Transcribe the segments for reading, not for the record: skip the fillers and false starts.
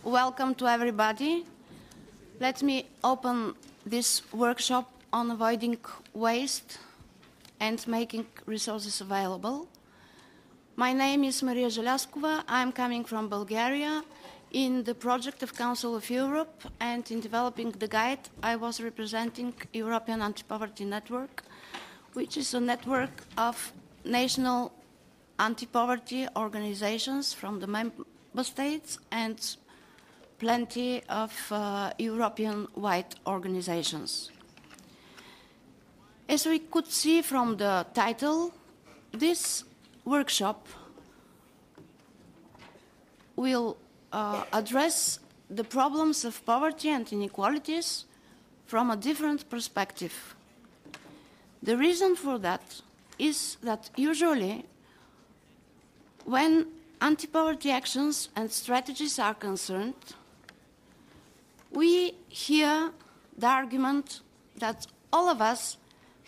welcome to everybody. Let me open this workshop on avoiding waste and making resources available. My name is Maria Jeliazkova. I'm coming from Bulgaria. In the project of Council of Europe and in developing the guide, I was representing European Anti-Poverty Network, which is a network of national anti-poverty organizations from the member states and plenty of European-wide organizations. As we could see from the title, this workshop will address the problems of poverty and inequalities from a different perspective. The reason for that is that usually when anti-poverty actions and strategies are concerned, we hear the argument that all of us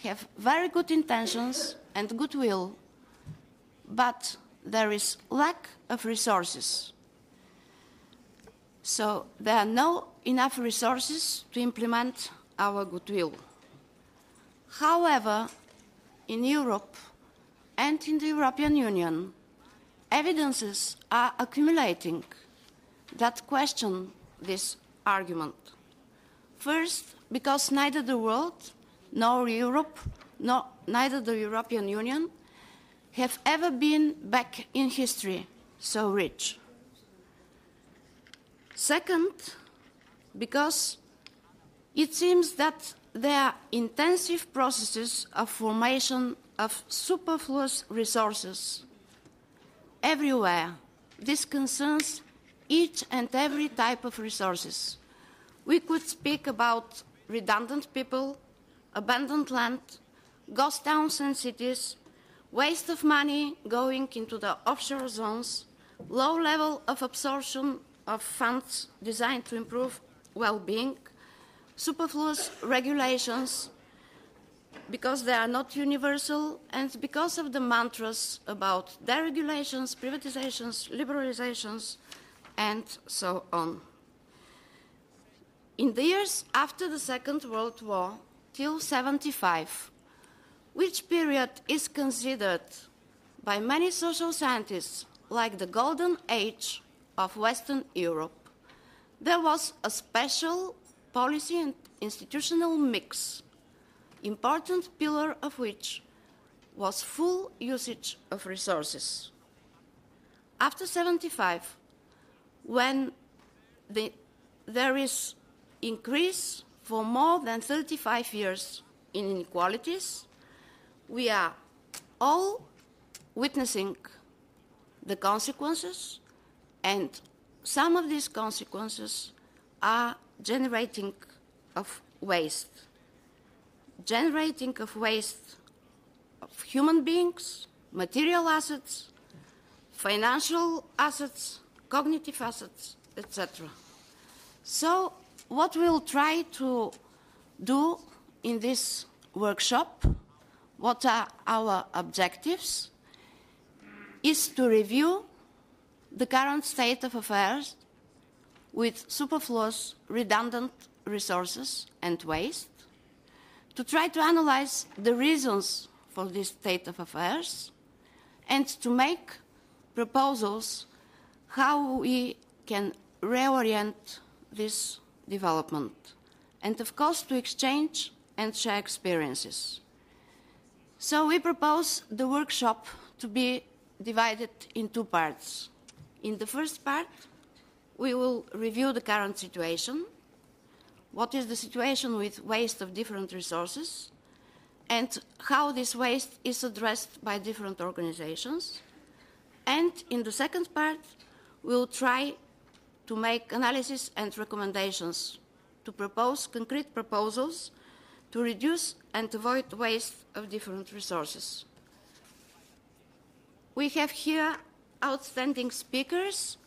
have very good intentions and goodwill, but there is lack of resources. So there are not enough resources to implement our goodwill. However, in Europe and in the European Union, evidences are accumulating that question this argument. First, because neither the world, nor Europe, neither the European Union have ever been back in history so rich. Second, because it seems that there are intensive processes of formation of superfluous resources everywhere. This concerns each and every type of resources. We could speak about redundant people, abandoned land, ghost towns and cities, waste of money going into the offshore zones, low level of absorption of funds designed to improve well-being, superfluous regulations because they are not universal, and because of the mantras about deregulations, privatizations, liberalizations, and so on. In the years after the Second World War, till 1975, which period is considered by many social scientists like the golden age of Western Europe, there was a special policy and institutional mix, important pillar of which was full usage of resources. After 1975, when there is increase for more than 35 years in inequalities, we are all witnessing the consequences, and some of these consequences are generating of waste. Generating of waste of human beings, material assets, financial assets, cognitive assets, etc. So what we'll try to do in this workshop, what are our objectives, is to review the current state of affairs with superfluous, redundant resources and waste, to try to analyze the reasons for this state of affairs, and to make proposals how we can reorient this development, and of course to exchange and share experiences. So we propose the workshop to be divided in two parts. In the first part, we will review the current situation, what is the situation with waste of different resources, and how this waste is addressed by different organizations. And in the second part, we'll try to make analysis and recommendations, to propose concrete proposals to reduce and avoid waste of different resources. We have here outstanding speakers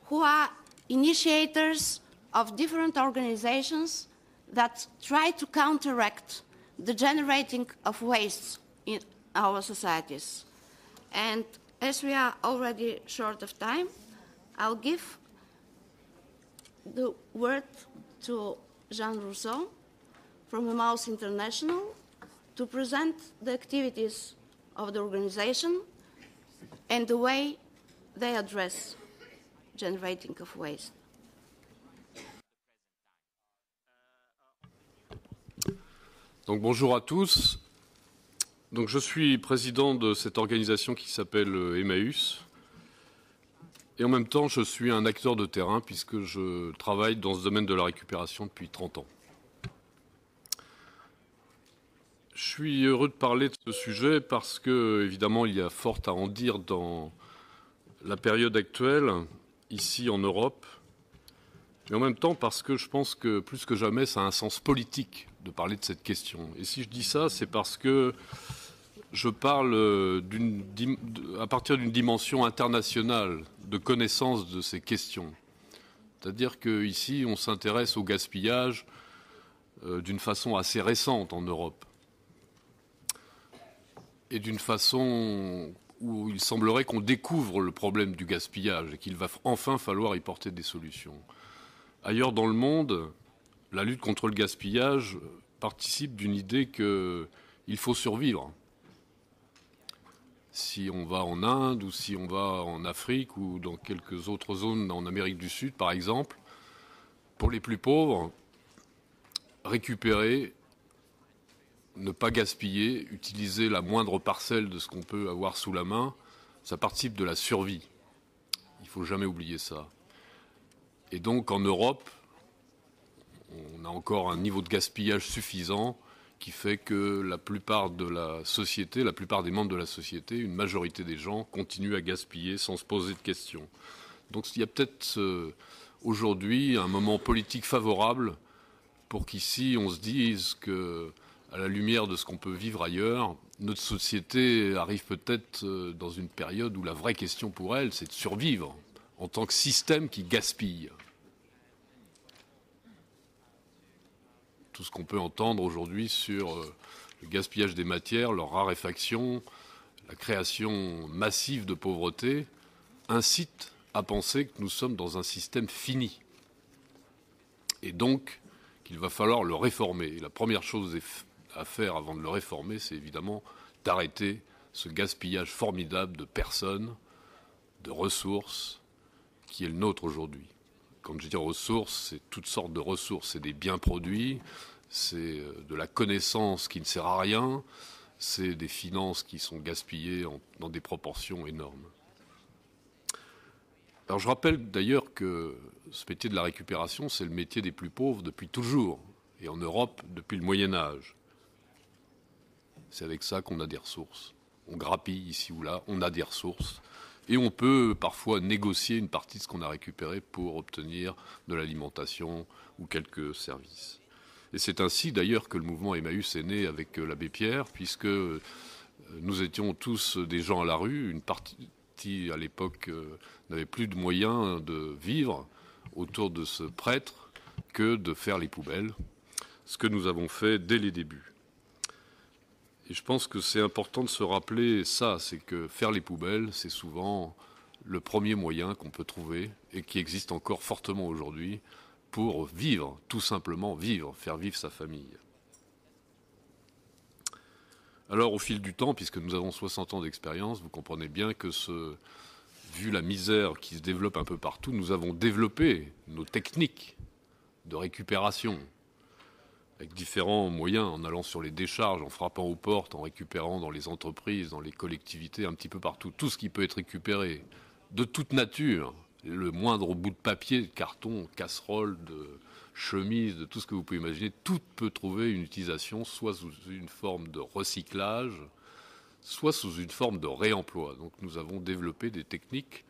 who are initiators of different organizations that try to counteract the generating of waste in our societies. And as we are already short of time, I'll give the word to Jean Rousseau from Emmaus International to present the activities of the organization and the way they address generating of waste. Donc bonjour à tous. Donc je suis président de cette organisation qui s'appelle Emmaus. Et en même temps, je suis un acteur de terrain puisque je travaille dans ce domaine de la récupération depuis 30 ans. Je suis heureux de parler de ce sujet parce que, évidemment, il y a fort à en dire dans la période actuelle, ici en Europe. Mais en même temps, parce que je pense que, plus que jamais, ça a un sens politique de parler de cette question. Et si je dis ça, c'est parce que je parle à partir d'une dimension internationale de connaissance de ces questions. C'est-à-dire qu'ici, on s'intéresse au gaspillage d'une façon assez récente en Europe. Et d'une façon où il semblerait qu'on découvre le problème du gaspillage et qu'il va enfin falloir y porter des solutions. Ailleurs dans le monde, la lutte contre le gaspillage participe d'une idée qu'il faut survivre. Si on va en Inde ou si on va en Afrique ou dans quelques autres zones en Amérique du Sud, par exemple, pour les plus pauvres, récupérer, ne pas gaspiller, utiliser la moindre parcelle de ce qu'on peut avoir sous la main, ça participe de la survie. Il ne faut jamais oublier ça. Et donc en Europe, on a encore un niveau de gaspillage suffisant qui fait que la plupart de la société, la plupart des membres de la société, une majorité des gens continuent à gaspiller sans se poser de questions. Donc il y a peut-être aujourd'hui un moment politique favorable pour qu'ici on se dise que, à la lumière de ce qu'on peut vivre ailleurs, notre société arrive peut-être dans une période où la vraie question pour elle, c'est de survivre en tant que système qui gaspille. Tout ce qu'on peut entendre aujourd'hui sur le gaspillage des matières, leur raréfaction, la création massive de pauvreté, incite à penser que nous sommes dans un système fini. Et donc, qu'il va falloir le réformer. Et la première chose à faire avant de le réformer, c'est évidemment d'arrêter ce gaspillage formidable de personnes, de ressources, qui est le nôtre aujourd'hui. Quand je dis ressources, c'est toutes sortes de ressources. C'est des biens produits, c'est de la connaissance qui ne sert à rien, c'est des finances qui sont gaspillées dans des proportions énormes. Alors je rappelle d'ailleurs que ce métier de la récupération, c'est le métier des plus pauvres depuis toujours, et en Europe depuis le Moyen-Âge. C'est avec ça qu'on a des ressources. On grappille ici ou là, on a des ressources. Et on peut parfois négocier une partie de ce qu'on a récupéré pour obtenir de l'alimentation ou quelques services. Et c'est ainsi d'ailleurs que le mouvement Emmaus est né avec l'abbé Pierre, puisque nous étions tous des gens à la rue. Une partie à l'époque n'avait plus de moyens de vivre autour de ce prêtre que de faire les poubelles, ce que nous avons fait dès les débuts. Et je pense que c'est important de se rappeler ça, c'est que faire les poubelles, c'est souvent le premier moyen qu'on peut trouver et qui existe encore fortement aujourd'hui pour vivre, tout simplement vivre, faire vivre sa famille. Alors au fil du temps, puisque nous avons 60 ans d'expérience, vous comprenez bien que vu la misère qui se développe un peu partout, nous avons développé nos techniques de récupération, avec différents moyens, en allant sur les décharges, en frappant aux portes, en récupérant dans les entreprises, dans les collectivités, un petit peu partout, tout ce qui peut être récupéré, de toute nature, le moindre bout de papier, de carton, de casserole, de chemise, de tout ce que vous pouvez imaginer, tout peut trouver une utilisation, soit sous une forme de recyclage, soit sous une forme de réemploi. Donc nous avons développé des techniques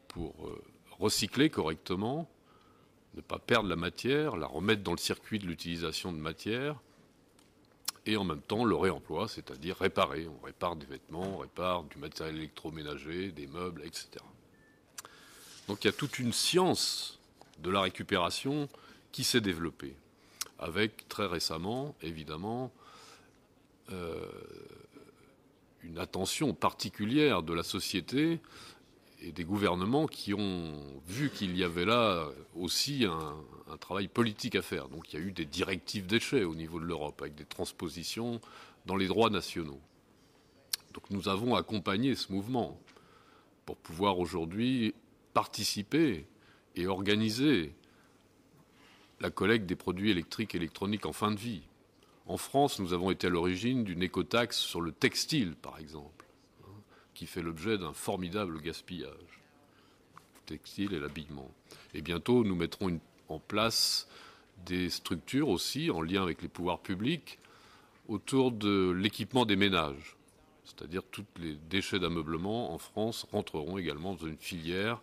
pour recycler correctement, ne pas perdre la matière, la remettre dans le circuit de l'utilisation de matière, et en même temps le réemploi, c'est-à-dire réparer. On répare des vêtements, on répare du matériel électroménager, des meubles, etc. Donc il y a toute une science de la récupération qui s'est développée, avec très récemment, évidemment, une attention particulière de la société et des gouvernements qui ont vu qu'il y avait là aussi un travail politique à faire. Donc il y a eu des directives déchets au niveau de l'Europe, avec des transpositions dans les droits nationaux. Donc nous avons accompagné ce mouvement pour pouvoir aujourd'hui participer et organiser la collecte des produits électriques et électroniques en fin de vie. En France, nous avons été à l'origine d'une écotaxe sur le textile, par exemple, qui fait l'objet d'un formidable gaspillage. Le textile et l'habillement. Et bientôt, nous mettrons en place des structures aussi, en lien avec les pouvoirs publics, autour de l'équipement des ménages. C'est-à-dire tous les déchets d'ameublement en France rentreront également dans une filière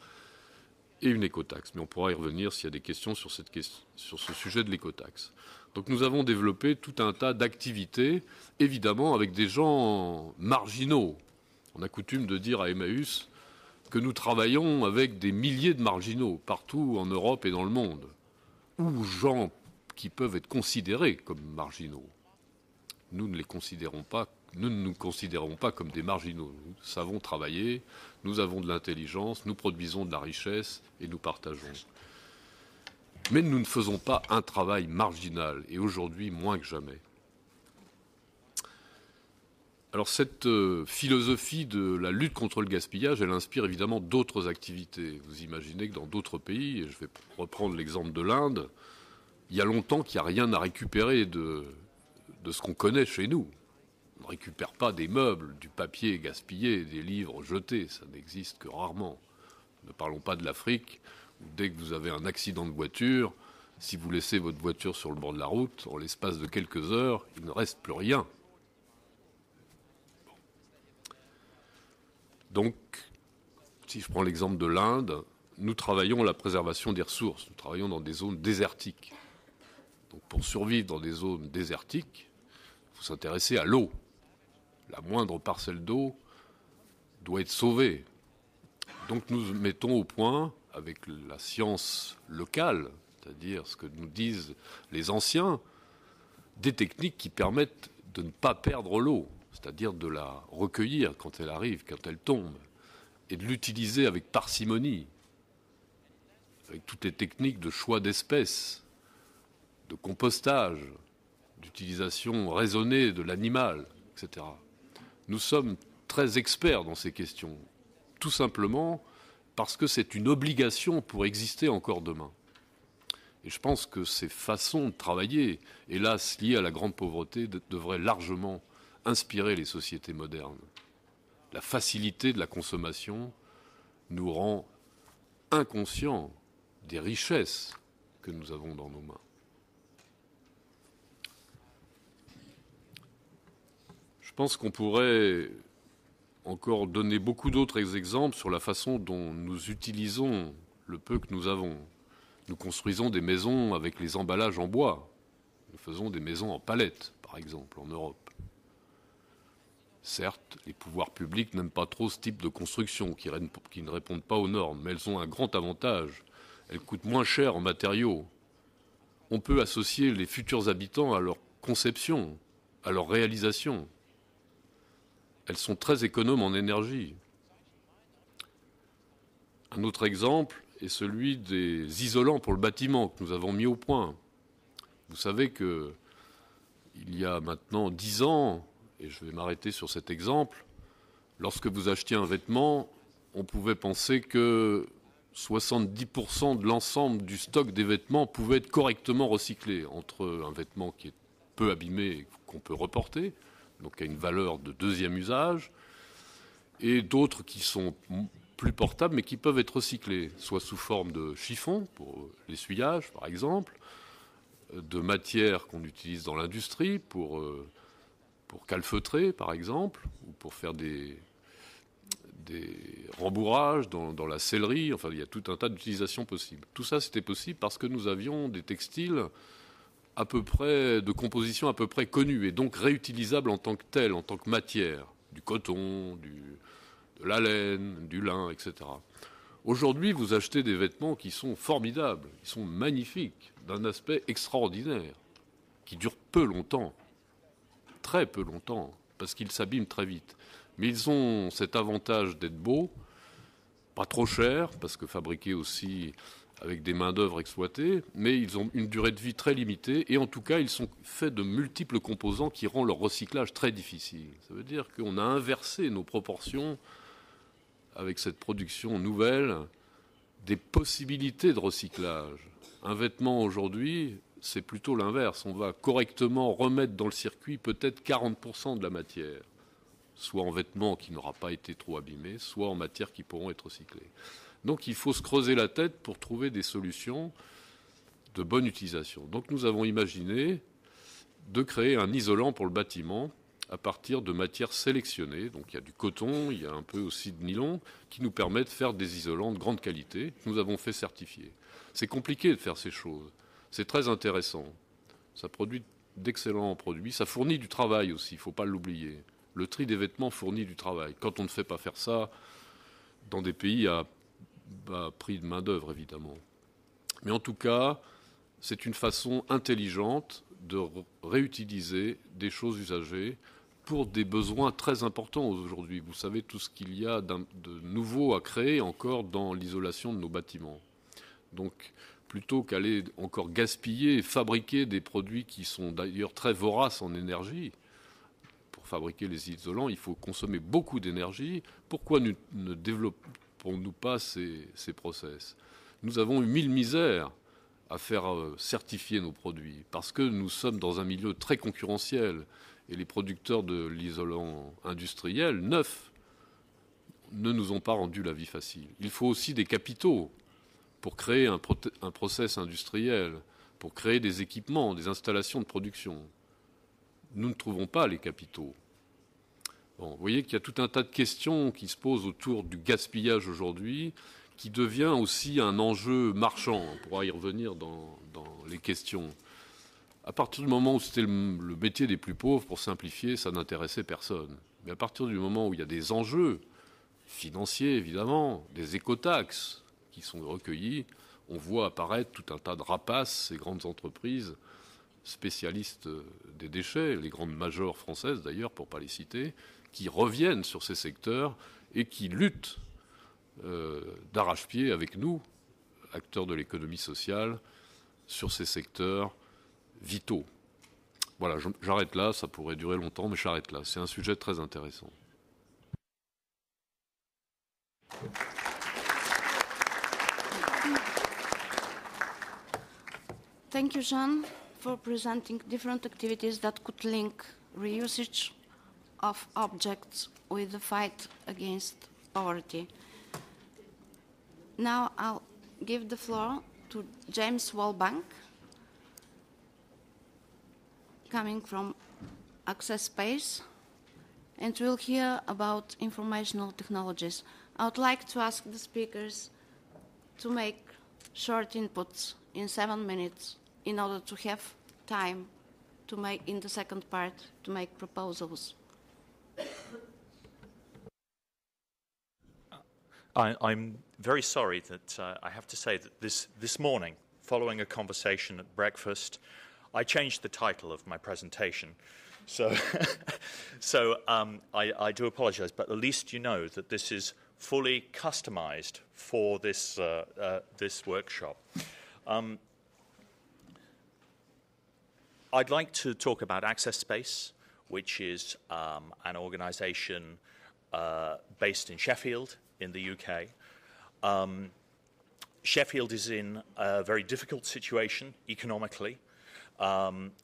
et une écotaxe. Mais on pourra y revenir s'il y a des questions sur ce sujet de l'écotaxe. Donc nous avons développé tout un tas d'activités, évidemment avec des gens marginaux. On a coutume de dire à Emmaus que nous travaillons avec des milliers de marginaux partout en Europe et dans le monde, ou gens qui peuvent être considérés comme marginaux. Nous ne nous considérons pas comme des marginaux. Nous savons travailler, nous avons de l'intelligence, nous produisons de la richesse et nous partageons. Mais nous ne faisons pas un travail marginal, et aujourd'hui moins que jamais. Alors cette philosophie de la lutte contre le gaspillage, elle inspire évidemment d'autres activités. Vous imaginez que dans d'autres pays, et je vais reprendre l'exemple de l'Inde, il y a longtemps qu'il n'y a rien à récupérer de ce qu'on connaît chez nous. On ne récupère pas des meubles, du papier gaspillé, des livres jetés, ça n'existe que rarement. Ne parlons pas de l'Afrique, où dès que vous avez un accident de voiture, si vous laissez votre voiture sur le bord de la route, en l'espace de quelques heures, il ne reste plus rien. Donc, si je prends l'exemple de l'Inde, nous travaillons à la préservation des ressources, nous travaillons dans des zones désertiques. Donc pour survivre dans des zones désertiques, il faut s'intéresser à l'eau. La moindre parcelle d'eau doit être sauvée. Donc nous mettons au point, avec la science locale, c'est-à-dire ce que nous disent les anciens, des techniques qui permettent de ne pas perdre l'eau, c'est-à-dire de la recueillir quand elle arrive, quand elle tombe, et de l'utiliser avec parcimonie, avec toutes les techniques de choix d'espèces, de compostage, d'utilisation raisonnée de l'animal, etc. Nous sommes très experts dans ces questions, tout simplement parce que c'est une obligation pour exister encore demain. Et je pense que ces façons de travailler, hélas liées à la grande pauvreté, devraient largement inspirer les sociétés modernes. La facilité de la consommation nous rend inconscients des richesses que nous avons dans nos mains. Je pense qu'on pourrait encore donner beaucoup d'autres exemples sur la façon dont nous utilisons le peu que nous avons. Nous construisons des maisons avec les emballages en bois. Nous faisons des maisons en palettes, par exemple, en Europe. Certes, les pouvoirs publics n'aiment pas trop ce type de construction, qui ne répondent pas aux normes, mais elles ont un grand avantage. Elles coûtent moins cher en matériaux. On peut associer les futurs habitants à leur conception, à leur réalisation. Elles sont très économes en énergie. Un autre exemple est celui des isolants pour le bâtiment que nous avons mis au point. Vous savez qu'il y a maintenant 10 ans, et je vais m'arrêter sur cet exemple, lorsque vous achetiez un vêtement, on pouvait penser que 70% de l'ensemble du stock des vêtements pouvait être correctement recyclé, entre un vêtement qui est peu abîmé et qu'on peut reporter, donc à une valeur de deuxième usage, et d'autres qui sont plus portables mais qui peuvent être recyclés, soit sous forme de chiffon pour l'essuyage par exemple, de matière qu'on utilise dans l'industrie pour calfeutrer par exemple, ou pour faire des rembourrages dans la sellerie. Enfin, il y a tout un tas d'utilisations possibles. Tout ça, c'était possible parce que nous avions des textiles à peu près de composition à peu près connue et donc réutilisable en tant que telle, en tant que matière, du coton, de la laine, du lin, etc. Aujourd'hui, vous achetez des vêtements qui sont formidables, qui sont magnifiques, d'un aspect extraordinaire, qui durent peu longtemps, très peu longtemps, parce qu'ils s'abîment très vite. Mais ils ont cet avantage d'être beaux pas trop chers, parce que fabriqués aussi avec des main-d'œuvre exploitées, mais ils ont une durée de vie très limitée, et en tout cas, ils sont faits de multiples composants qui rendent leur recyclage très difficile. Ça veut dire qu'on a inversé nos proportions avec cette production nouvelle des possibilités de recyclage. Un vêtement aujourd'hui, c'est plutôt l'inverse. On va correctement remettre dans le circuit peut-être 40% de la matière, soit en vêtements qui n'aura pas été trop abîmés, soit en matières qui pourront être recyclées. Donc il faut se creuser la tête pour trouver des solutions de bonne utilisation. Donc nous avons imaginé de créer un isolant pour le bâtiment à partir de matières sélectionnées. Donc il y a du coton, il y a un peu aussi de nylon, qui nous permet de faire des isolants de grande qualité. Nous avons fait certifier. C'est compliqué de faire ces choses. C'est très intéressant. Ça produit d'excellents produits. Ça fournit du travail aussi, il ne faut pas l'oublier. Le tri des vêtements fournit du travail. Quand on ne fait pas faire ça dans des pays à prix de main-d'œuvre, évidemment. Mais en tout cas, c'est une façon intelligente de réutiliser des choses usagées pour des besoins très importants aujourd'hui. Vous savez tout ce qu'il y a de nouveau à créer encore dans l'isolation de nos bâtiments. Donc, plutôt qu'aller encore gaspiller et fabriquer des produits qui sont d'ailleurs très voraces en énergie, pour fabriquer les isolants, il faut consommer beaucoup d'énergie. Pourquoi ne développons-nous pas ces process ? Nous avons eu 1000 misères à faire certifier nos produits, parce que nous sommes dans un milieu très concurrentiel, et les producteurs de l'isolant industriel, neuf, ne nous ont pas rendu la vie facile. Il faut aussi des capitaux pour créer un process industriel, pour créer des équipements, des installations de production. Nous ne trouvons pas les capitaux. Bon, vous voyez qu'il y a tout un tas de questions qui se posent autour du gaspillage aujourd'hui, qui devient aussi un enjeu marchand. On pourra y revenir dans les questions. À partir du moment où c'était le métier des plus pauvres, pour simplifier, ça n'intéressait personne. Mais à partir du moment où il y a des enjeux financiers, évidemment, des écotaxes qui sont recueillis, on voit apparaître tout un tas de rapaces, ces grandes entreprises spécialistes des déchets, les grandes majors françaises d'ailleurs, pour ne pas les citer, qui reviennent sur ces secteurs et qui luttent d'arrache-pied avec nous, acteurs de l'économie sociale, sur ces secteurs vitaux. Voilà, j'arrête là, ça pourrait durer longtemps, mais j'arrête là. C'est un sujet très intéressant. Thank you, Jean, for presenting different activities that could link reusage of objects with the fight against poverty. Now I'll give the floor to James Wallbank, coming from Access Space, and we'll hear about informational technologies. I would like to ask the speakers to make short inputs in 7 minutes in order to have time to make, in the second part, to make proposals. I'm very sorry that I have to say that this morning, following a conversation at breakfast, I changed the title of my presentation. So, I do apologize, but at least you know that this is fully customized for this, this workshop. I'd like to talk about Access Space, which is an organization based in Sheffield, in the UK. Sheffield is in a very difficult situation economically.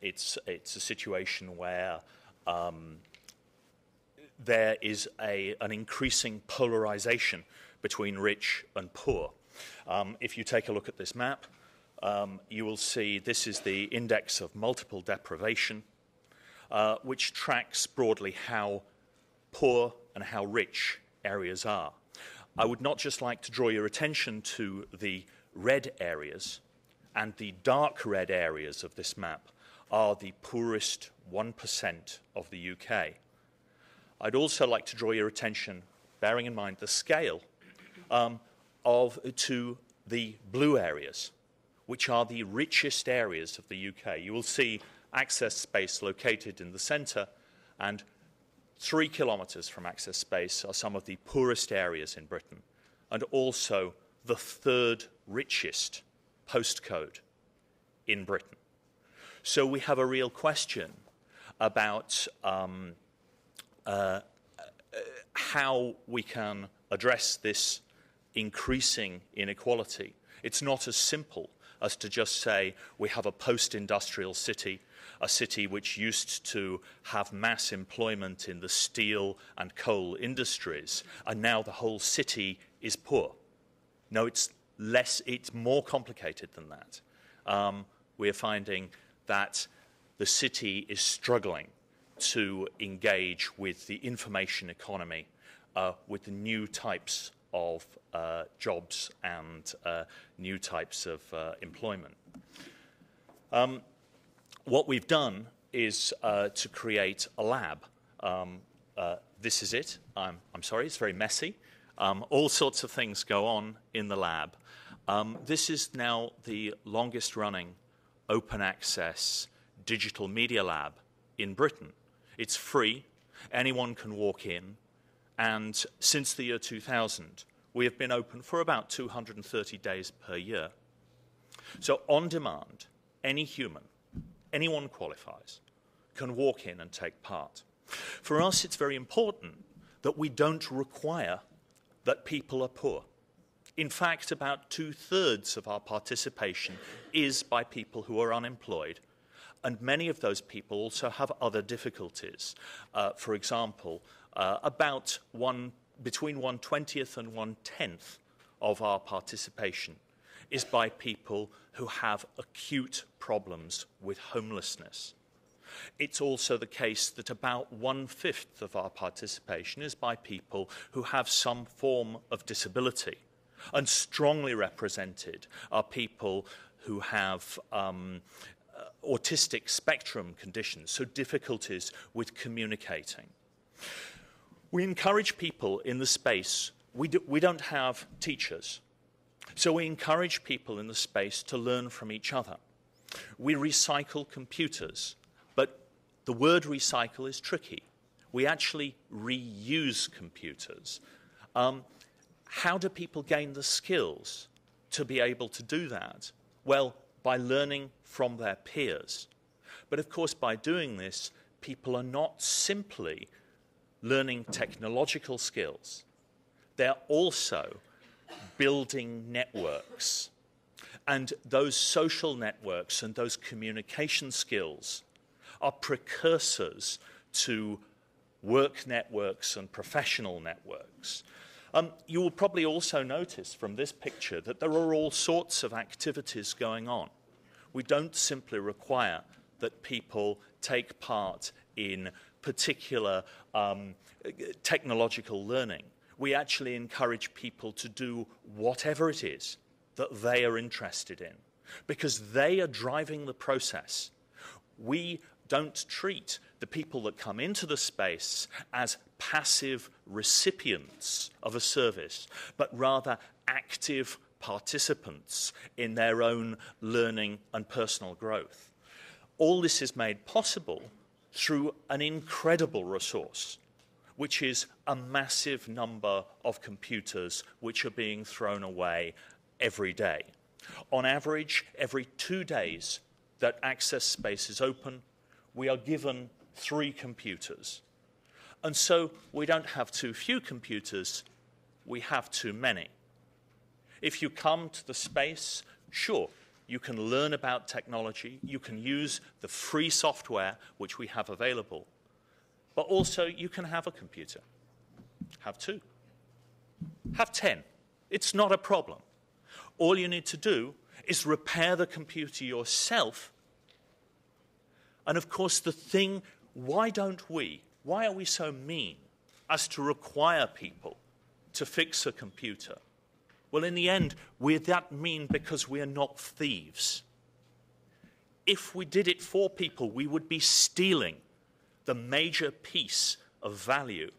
It's a situation where there is an increasing polarization between rich and poor. If you take a look at this map, you will see this is the index of multiple deprivation, which tracks broadly how poor and how rich areas are. I would not just like to draw your attention to the red areas, and the dark red areas of this map are the poorest 1% of the UK. I'd also like to draw your attention, bearing in mind the scale, to the blue areas, which are the richest areas of the UK. You will see Access Space located in the centre, and 3 kilometres from Access Space are some of the poorest areas in Britain. and also the third richest postcode in Britain. So we have a real question about how we can address this increasing inequality. It's not as simple as to just say we have a post-industrial city, a city which used to have mass employment in the steel and coal industries, and now the whole city is poor. No, it's more complicated than that. We're finding that the city is struggling to engage with the information economy, with the new types of jobs and new types of employment. What we've done is to create a lab. This is it. I'm sorry, it's very messy. All sorts of things go on in the lab. This is now the longest running open access digital media lab in Britain. It's free, anyone can walk in, and since the year 2000, we have been open for about 230 days per year. So on demand, any human, anyone qualifies, can walk in and take part. For us, it's very important that we don't require that people are poor. In fact, about 2/3 of our participation is by people who are unemployed, and many of those people also have other difficulties. For example, between 1/20 and 1/10 of our participation is by people who have acute problems with homelessness. It's also the case that about 1/5 of our participation is by people who have some form of disability. And strongly represented are people who have autistic spectrum conditions, so difficulties with communicating. We encourage people in the space. We don't have teachers, so we encourage people in the space to learn from each other. We recycle computers, but the word recycle is tricky. We actually reuse computers. How do people gain the skills to be able to do that? Well, by learning from their peers. But of course, by doing this, people are not simply learning technological skills. They're also building networks. And those social networks and those communication skills are precursors to work networks and professional networks. You will probably also notice from this picture that there are all sorts of activities going on. We don't simply require that people take part in particular technological learning. We actually encourage people to do whatever it is that they are interested in, because they are driving the process. We don't treat the people that come into the space as passive recipients of a service, but rather active participants in their own learning and personal growth. All this is made possible through an incredible resource, which is a massive number of computers which are being thrown away every day. On average, every 2 days that Access Space is open, we are given 3 computers. And so we don't have too few computers, we have too many. If you come to the space, sure, you can learn about technology, you can use the free software which we have available, but also you can have a computer. Have 2. Have 10. It's not a problem. All you need to do is repair the computer yourself. And of course, the thing, why are we so mean as to require people to fix a computer? Well, in the end, we're that mean because we're not thieves. If we did it for people, we would be stealing the major piece of value,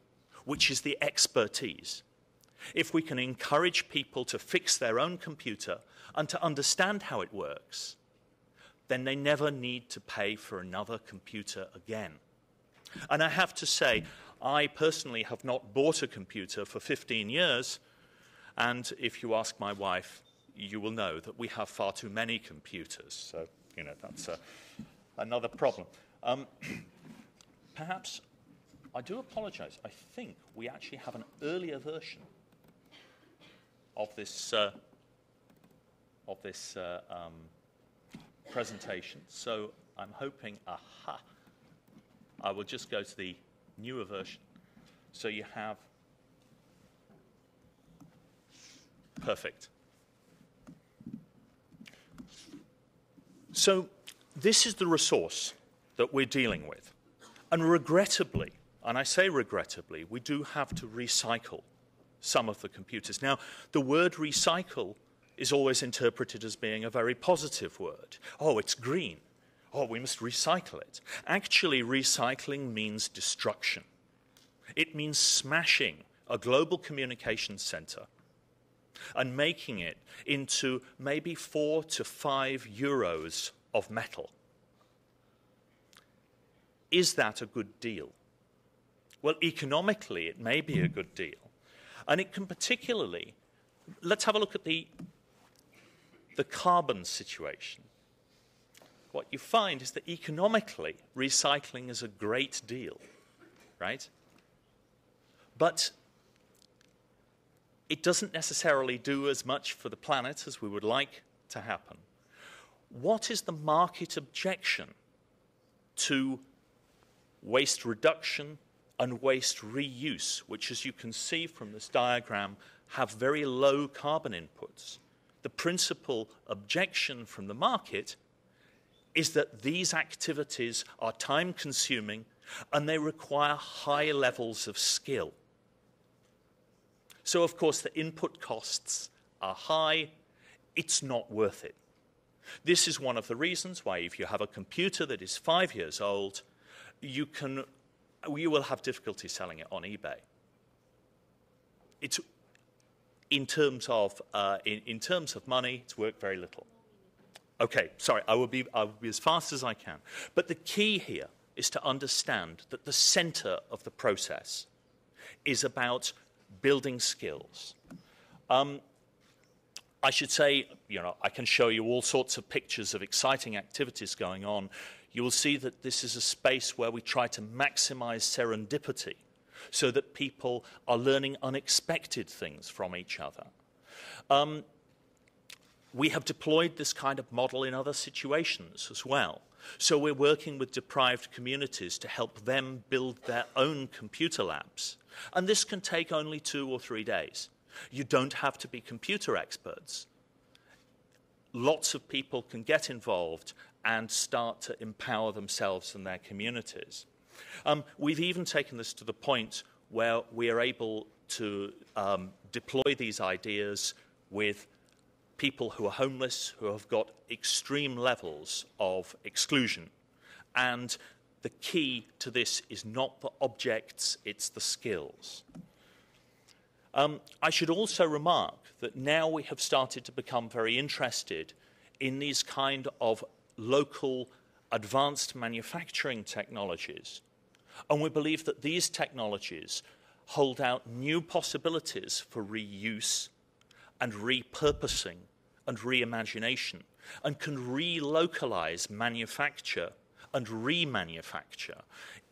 which is the expertise. If we can encourage people to fix their own computer and to understand how it works, then they never need to pay for another computer again. And I have to say, I personally have not bought a computer for 15 years, And if you ask my wife, you will know that we have far too many computers. So, that's another problem. Perhaps, I do apologize, I think we actually have an earlier version of this presentation. So I'm hoping, I will just go to the newer version. So you have, perfect. So this is the resource that we're dealing with. And regrettably, and I say regrettably, we do have to recycle some of the computers. Now, the word recycle is always interpreted as being a very positive word. Oh, it's green. Oh, we must recycle it. Actually, recycling means destruction. It means smashing a global communications center and making it into maybe 4 to 5 euros of metal. Is that a good deal? Well, economically, it may be a good deal. And it can particularly, let's have a look at the carbon situation. What you find is that economically, recycling is a great deal, right? But it doesn't necessarily do as much for the planet as we would like to happen. What is the market objection to waste reduction and waste reuse, which, as you can see from this diagram, have very low carbon inputs? The principal objection from the market is that these activities are time-consuming and they require high levels of skill. So, of course, the input costs are high. It's not worth it. This is one of the reasons why if you have a computer that is 5 years old, you will have difficulty selling it on eBay. In terms of money, it's worth very little. Okay, sorry, I will be as fast as I can. But the key here is to understand that the center of the process is about building skills. I should say, I can show you all sorts of pictures of exciting activities going on. You will see that this is a space where we try to maximize serendipity so that people are learning unexpected things from each other. We have deployed this kind of model in other situations as well. So we're working with deprived communities to help them build their own computer labs. And this can take only 2 or 3 days. You don't have to be computer experts. Lots of people can get involved and start to empower themselves and their communities. We've even taken this to the point where we are able to deploy these ideas with people who are homeless, who have got extreme levels of exclusion. And the key to this is not the objects, it's the skills. I should also remark that now we have started to become very interested in these kind of local advanced manufacturing technologies. And we believe that these technologies hold out new possibilities for reuse and repurposing and reimagination, and can relocalize manufacture and remanufacture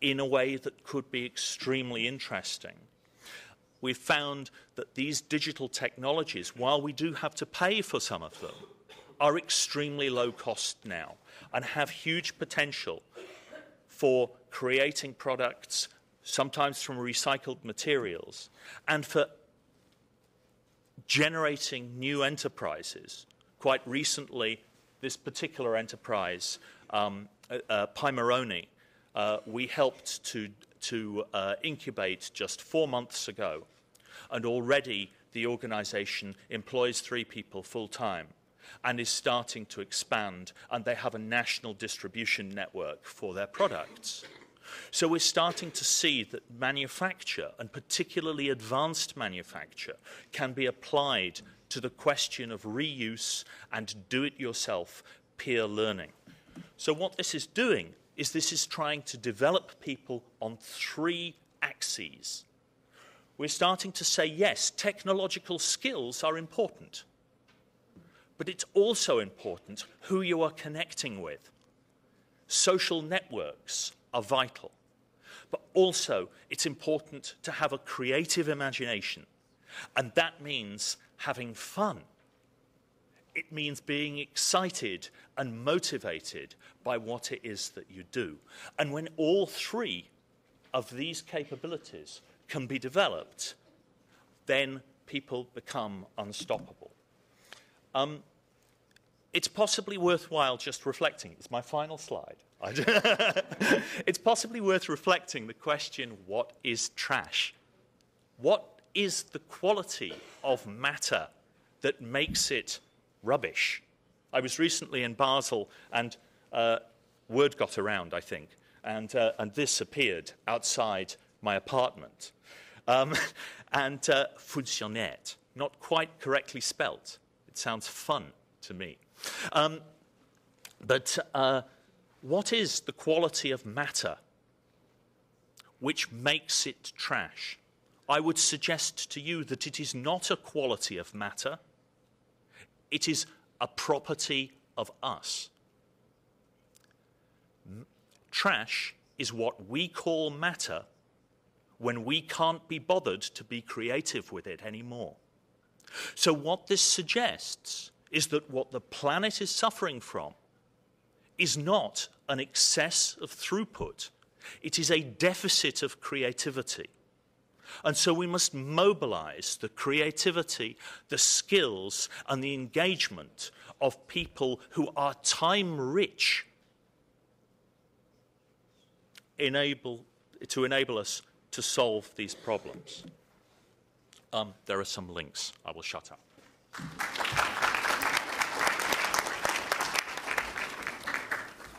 in a way that could be extremely interesting. We've found that these digital technologies, while we do have to pay for some of them, are extremely low cost now and have huge potential for creating products, sometimes from recycled materials, and for generating new enterprises. Quite recently, this particular enterprise, Pimeroni, we helped to incubate just 4 months ago, and already the organization employs 3 people full-time and is starting to expand, and they have a national distribution network for their products. So we're starting to see that manufacture, and particularly advanced manufacture, can be applied to the question of reuse and do-it-yourself peer learning. So what this is doing is this is trying to develop people on 3 axes. we're starting to say, yes, technological skills are important, but it's also important who you are connecting with. Social networks are vital, but also it's important to have a creative imagination, and that means having fun. It means being excited and motivated by what it is that you do. And when all three of these capabilities can be developed, then people become unstoppable. It's possibly worthwhile just reflecting. It's my final slide. It's possibly worth reflecting the question, what is trash? What is the quality of matter that makes it rubbish? I was recently in Basel, and word got around, I think, and this appeared outside my apartment. And fonctionnait, not quite correctly spelt. It sounds fun to me. But what is the quality of matter which makes it trash? I would suggest to you that it is not a quality of matter. It is a property of us. Trash is what we call matter when we can't be bothered to be creative with it anymore. So what this suggests is that what the planet is suffering from is not an excess of throughput. It is a deficit of creativity. And so we must mobilize the creativity, the skills, and the engagement of people who are time-rich to enable us to solve these problems. There are some links. I will shut up.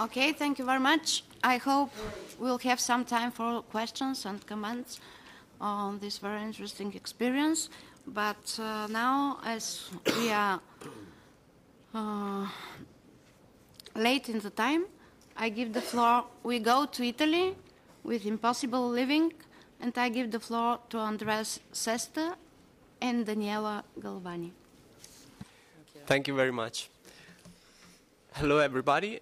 Okay, thank you very much. I hope we'll have some time for questions and comments on this very interesting experience. But now, as we are late in the time, I give the floor. We go to Italy with Impossible Living, and I give the floor to Andrea Sesta and Daniela Galvani. Thank you very much. Hello, everybody.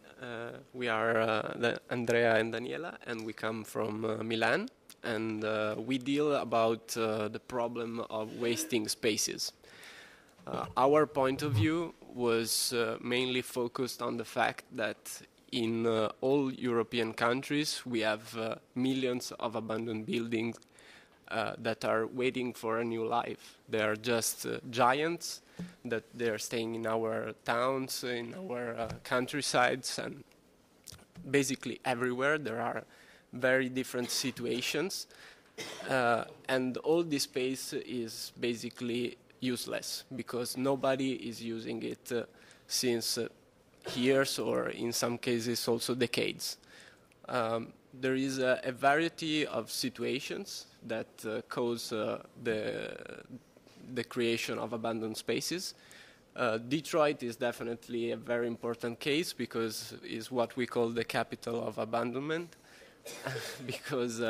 We are Andrea and Daniela, and we come from Milan, and we deal about the problem of wasting spaces. Our point of view was mainly focused on the fact that in all European countries we have millions of abandoned buildings that are waiting for a new life. They are just giants that they are staying in our towns, in our countrysides, and basically everywhere. There are very different situations, and all this space is basically useless because nobody is using it since years, or in some cases also decades. There is a variety of situations that cause the creation of abandoned spaces. Detroit is definitely a very important case because it's what we call the capital of abandonment because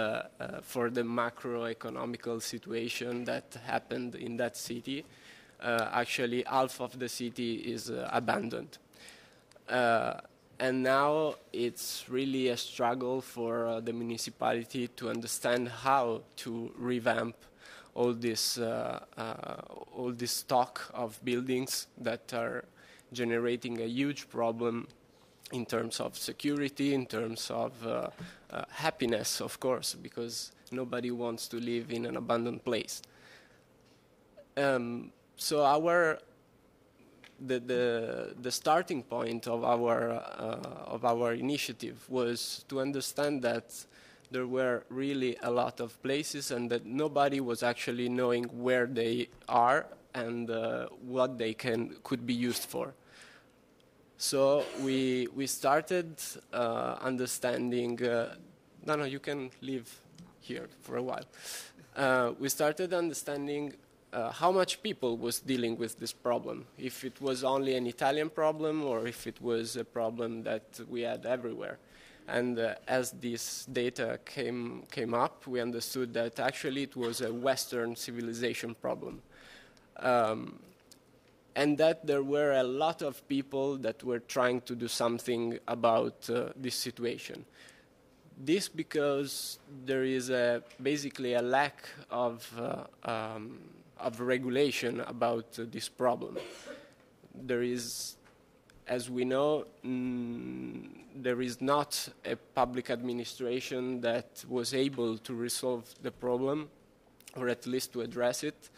for the macroeconomical situation that happened in that city, actually half of the city is abandoned. And now it's really a struggle for the municipality to understand how to revamp all this stock of buildings that are generating a huge problem in terms of security, in terms of happiness, of course, because nobody wants to live in an abandoned place. So the starting point of our initiative was to understand that there were really a lot of places and that nobody was actually knowing where they are and what they could be used for. So we started understanding. No, you can live here for a while. We started understanding how much people was dealing with this problem, if it was only an Italian problem or if it was a problem that we had everywhere. And as this data came up, we understood that actually it was a Western civilization problem. And that there were a lot of people that were trying to do something about this situation. This because there is basically a lack of regulation about this problem. There is, as we know, there is not a public administration that was able to resolve the problem, or at least to address it,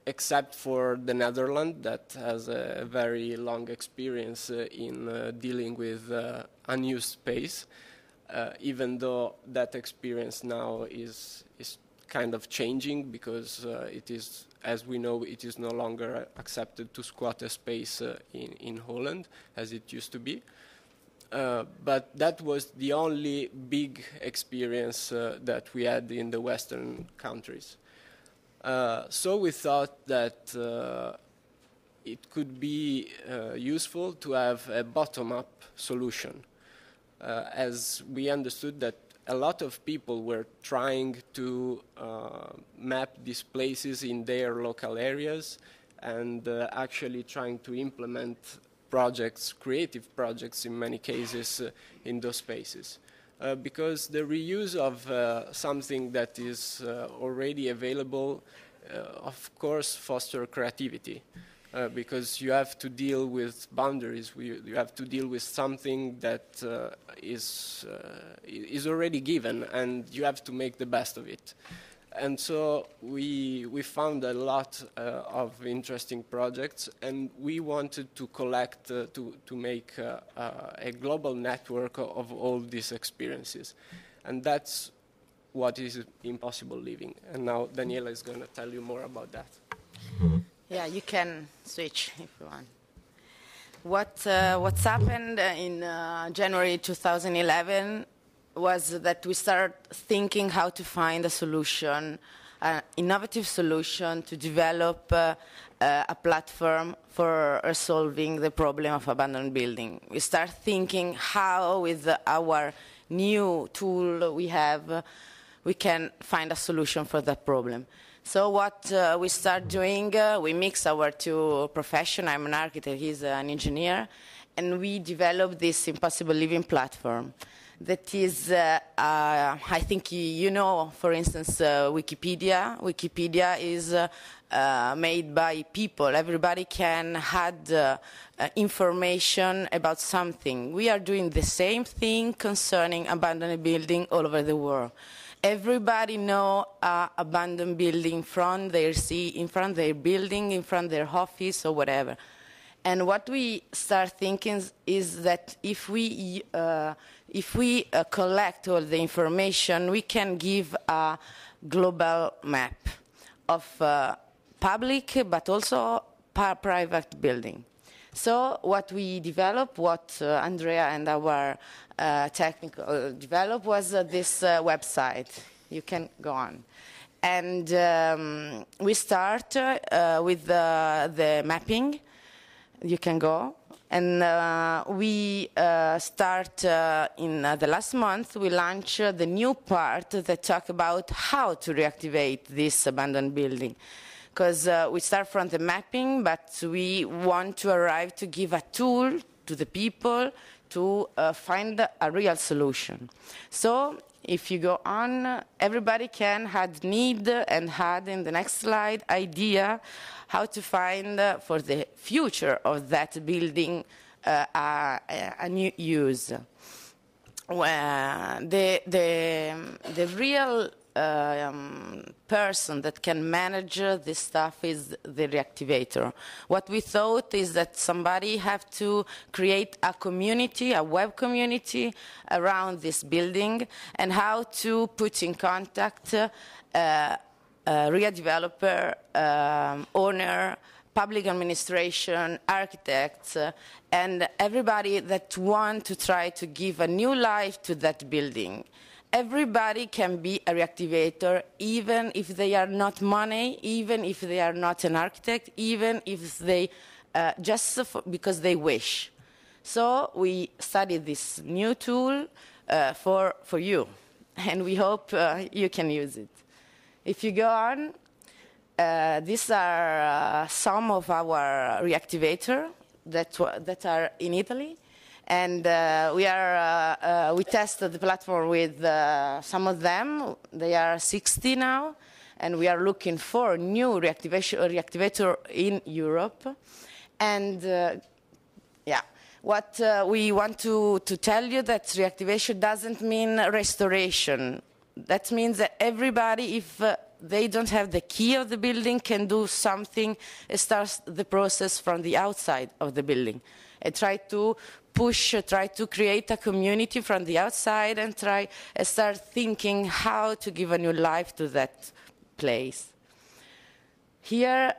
except for the Netherlands, that has a very long experience in dealing with unused space, even though that experience now is kind of changing, because it is, as we know, it is no longer accepted to squat a space in Holland, as it used to be. But that was the only big experience that we had in the Western countries. So we thought that it could be useful to have a bottom-up solution, as we understood that a lot of people were trying to map these places in their local areas and actually trying to implement projects, creative projects in many cases, in those spaces. Because the reuse of something that is already available, of course, foster creativity, because you have to deal with boundaries. You have to deal with something that is already given, and you have to make the best of it. And so we found a lot of interesting projects, and we wanted to collect, to make a global network of all these experiences. And that's what is Impossible Living. And now Daniela is going to tell you more about that. Mm-hmm. Yeah, you can switch if you want. What's happened in January 2011 was that we started thinking how to find a solution, an innovative solution to develop a platform for solving the problem of abandoned building. We start thinking how, with our new tool we have, we can find a solution for that problem. So what we start doing, we mix our two professions. I'm an architect, he's an engineer, and we develop this Impossible Living platform. That is, I think you know, for instance, Wikipedia. Wikipedia is made by people. Everybody can add information about something. We are doing the same thing concerning abandoned building all over the world. Everybody know abandoned building from their in front of their building, in front of their office or whatever. And what we start thinking is that if we collect all the information, we can give a global map of public but also private building. So what we developed, what Andrea and our technical developed, was this website. You can go on. And we start with the mapping. You can go. And we start in the last month, we launched the new part that talk about how to reactivate this abandoned building. Because we start from the mapping, but we want to arrive to give a tool to the people to find a real solution. So if you go on, everybody can had need and had in the next slide idea how to find for the future of that building a new use. The real person that can manage this stuff is the reactivator. What we thought is that somebody have to create a community, a web community around this building, and how to put in contact real developer, owner, public administration, architects, and everybody that want to try to give a new life to that building. Everybody can be a reactivator, even if they are not money, even if they are not an architect, even if they just because they wish. So we studied this new tool for you, and we hope you can use it. If you go on, these are some of our reactivators that are in Italy. And we tested the platform with some of them. They are 60 now, and we are looking for new reactivator in Europe. And what we want to tell you that reactivation doesn't mean restoration. That means that everybody, if they don't have the key of the building, can do something, start the process from the outside of the building, and try to create a community from the outside and start thinking how to give a new life to that place. Here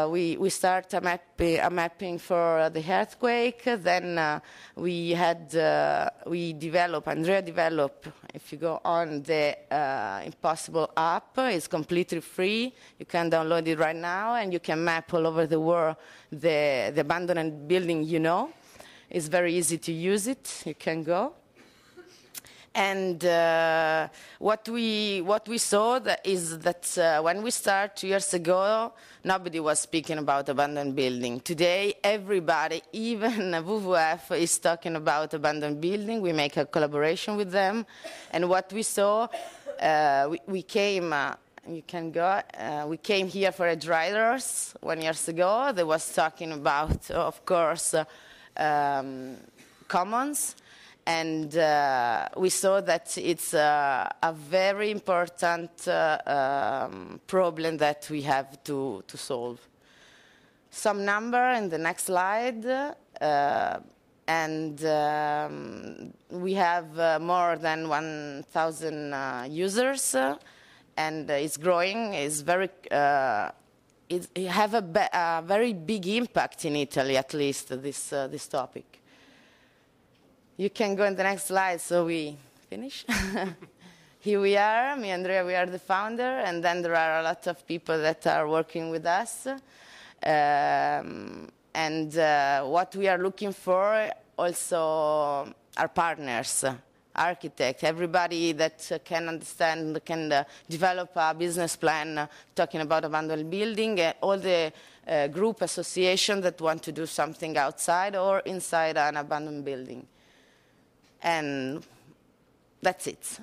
we start a mapping for the earthquake. Then Andrea developed, if you go on, the Impossible app. It's completely free. You can download it right now, and you can map all over the world the abandoned building you know. It's very easy to use it. You can go. And what we saw is that when we started 2 years ago, nobody was speaking about abandoned building. Today, everybody, even WWF, is talking about abandoned building. We make a collaboration with them. And what we saw, we came... you can go. We came here for Edgeryders 1 year ago. They was talking about, of course, commons, and we saw that it's a very important problem that we have to solve. Some number in the next slide, and we have more than 1,000 users, and it's growing. It's very it have a very big impact in Italy, at least, this topic. You can go in the next slide, so we finish. Here we are, me and Andrea, we are the founder, and then there are a lot of people that are working with us. And what we are looking for also are partners, architects, everybody that can understand, can develop a business plan talking about abandoned building, all the group association that want to do something outside or inside an abandoned building. And that's it.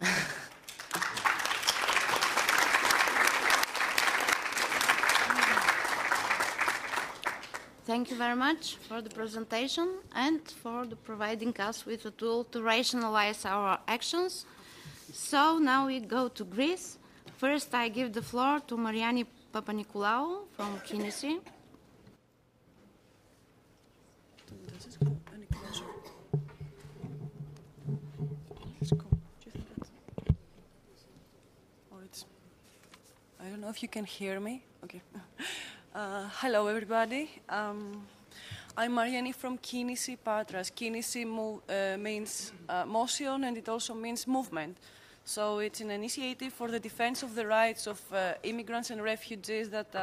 Thank you very much for the presentation and for providing us with a tool to rationalize our actions. So now we go to Greece. First, I give the floor to Mariani Papanikolau from Kinisi. I don't know if you can hear me. Okay. Hello, everybody. I'm Mariani from Kinisi, Patras. Kinisi means motion, and it also means movement. So it's an initiative for the defense of the rights of immigrants and refugees that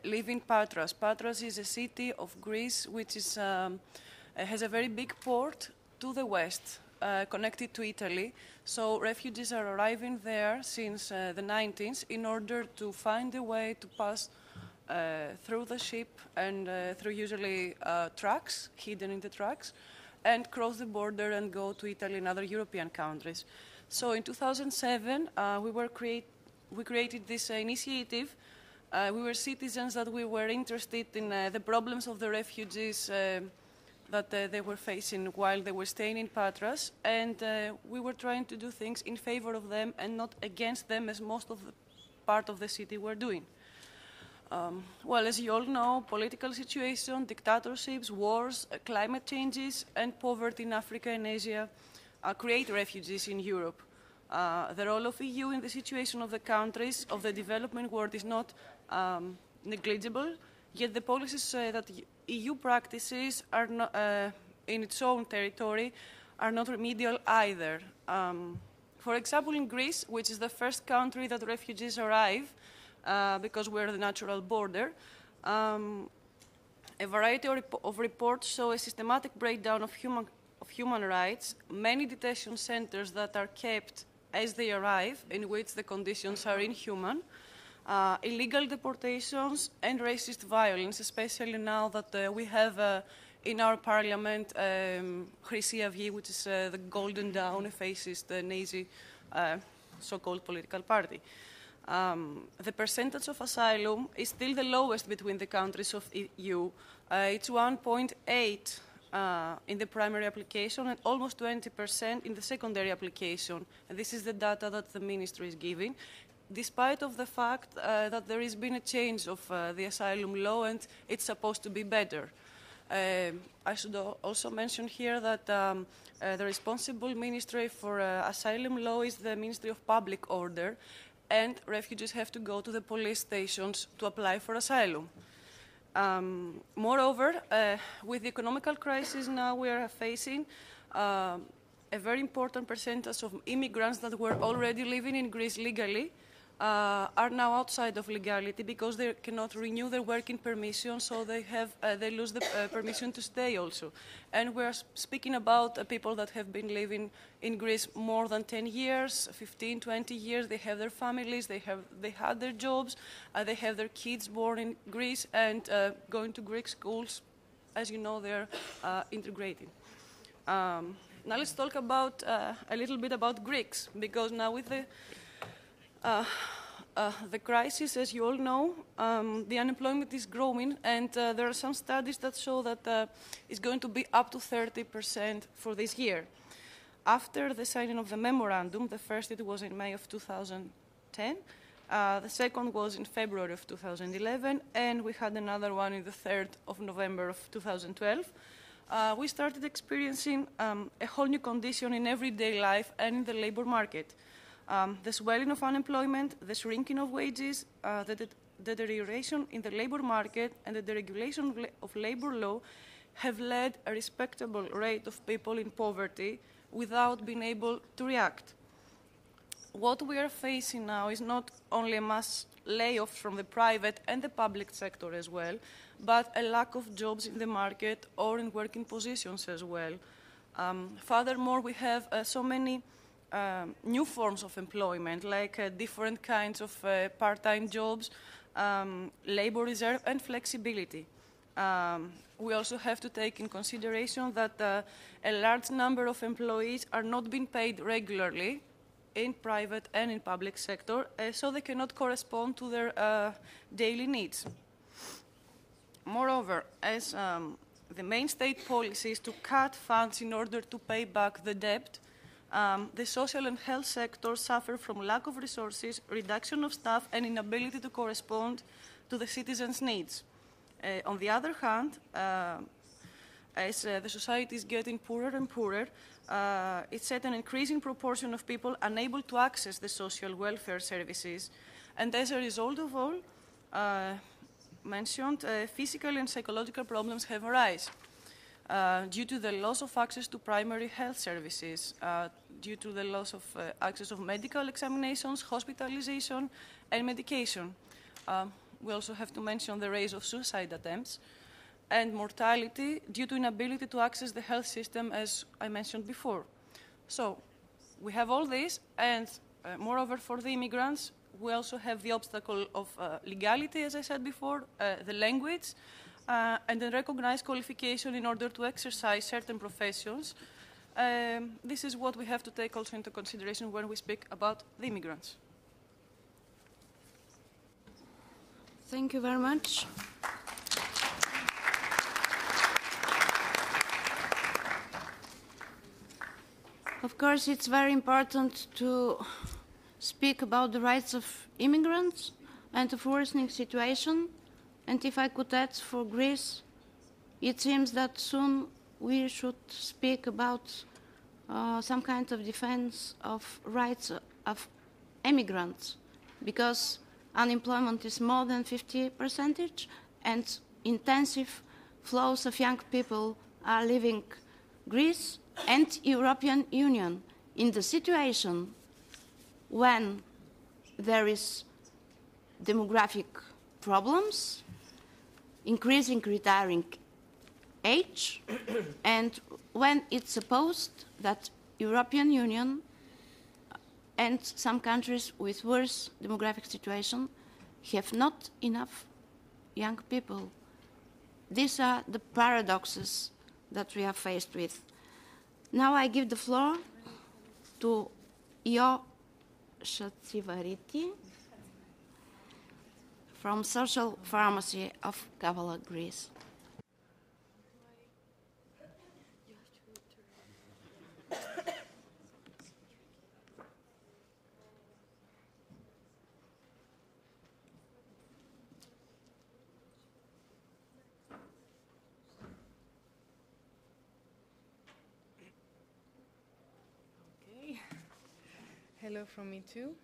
live in Patras. Patras is a city of Greece which is, has a very big port to the west, connected to Italy. So refugees are arriving there since the 19th in order to find a way to pass through the ship and through usually trucks, hidden in the trucks, and cross the border and go to Italy and other European countries. So in 2007, we created this initiative. We were citizens that we were interested in the problems of the refugees that they were facing while they were staying in Patras, and we were trying to do things in favor of them and not against them, as most of the part of the city were doing. Well, as you all know, political situation, dictatorships, wars, climate changes, and poverty in Africa and Asia create refugees in Europe. The role of EU in the situation of the countries of the development world is not negligible, yet the policies that EU practices are not, in its own territory are not remedial either. For example, in Greece, which is the first country that refugees arrive, because we're the natural border, A variety of reports show a systematic breakdown of human rights, many detention centers that are kept as they arrive, in which the conditions are inhuman, illegal deportations, and racist violence, especially now that we have in our parliament Χρυσή Αυγή, which is the Golden Dawn, a fascist Nazi so-called political party. The percentage of asylum is still the lowest between the countries of EU. It's 1.8 in the primary application and almost 20% in the secondary application. And this is the data that the ministry is giving, despite of the fact that there has been a change of the asylum law and it's supposed to be better. I should also mention here that the responsible ministry for asylum law is the Ministry of Public Order, and refugees have to go to the police stations to apply for asylum. Moreover, with the economical crisis now we are facing, a very important percentage of immigrants that were already living in Greece legally are now outside of legality because they cannot renew their working permission, so they lose the permission to stay also. And we're speaking about people that have been living in Greece more than 10 years, 15, 20 years. They have their families, they had their jobs, they have their kids born in Greece and going to Greek schools. As you know, they're integrating. Now let's talk about a little bit about Greeks, because now with the crisis, as you all know, the unemployment is growing, and there are some studies that show that it's going to be up to 30% for this year. After the signing of the memorandum, the first it was in May of 2010, the second was in February of 2011, and we had another one in the 3rd of November of 2012. We started experiencing a whole new condition in everyday life and in the labor market. The swelling of unemployment, the shrinking of wages, the deterioration in the labor market, and the deregulation of labor law have led a respectable rate of people in poverty without being able to react. What we are facing now is not only a mass layoff from the private and the public sector as well, but a lack of jobs in the market or in working positions as well. Furthermore, we have so many new forms of employment, like different kinds of part-time jobs, labor reserve, and flexibility. We also have to take in consideration that a large number of employees are not being paid regularly in private and in public sector, so they cannot correspond to their daily needs. Moreover, as the main state policy is to cut funds in order to pay back the debt, the social and health sectors suffer from lack of resources, reduction of staff, and inability to correspond to the citizens' needs. On the other hand, as the society is getting poorer and poorer, it's at an increasing proportion of people unable to access the social welfare services. And as a result of all mentioned, physical and psychological problems have arisen. Due to the loss of access to primary health services, due to the loss of access of medical examinations, hospitalization, and medication. We also have to mention the rise of suicide attempts and mortality due to inability to access the health system, as I mentioned before. So we have all this, and moreover for the immigrants, we also have the obstacle of legality, as I said before, the language, and the recognized qualification in order to exercise certain professions. This is what we have to take also into consideration when we speak about the immigrants. Thank you very much. Of course, it's very important to speak about the rights of immigrants and the worsening situation. And if I could add for Greece, it seems that soon we should speak about some kind of defense of rights of immigrants, because unemployment is more than 50%, and intensive flows of young people are leaving Greece and European Union in the situation when there is demographic problems. increasing retiring age, and when it's supposed that European Union and some countries with worse demographic situation have not enough young people. These are the paradoxes that we are faced with. Now I give the floor to Chatzivaryti from Social Pharmacy of Kavala, Greece. Hello from me too.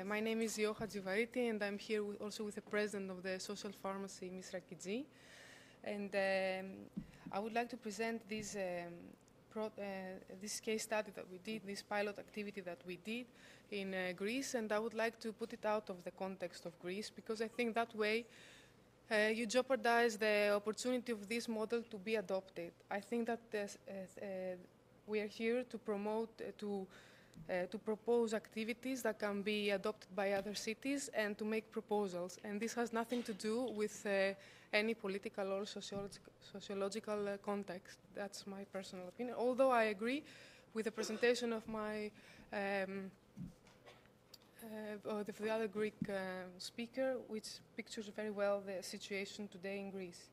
My name is Chatzivaryti, and I'm here also with the president of the Social Pharmacy, Ms. Rakitz. And I would like to present this case study that we did, this pilot activity that we did in Greece, and I would like to put it out of the context of Greece, because I think that way you jeopardize the opportunity of this model to be adopted. I think that we are here to promote, to propose activities that can be adopted by other cities and to make proposals. And this has nothing to do with any political or sociological context. That's my personal opinion. Although I agree with the presentation of my of the other Greek speaker, which pictures very well the situation today in Greece.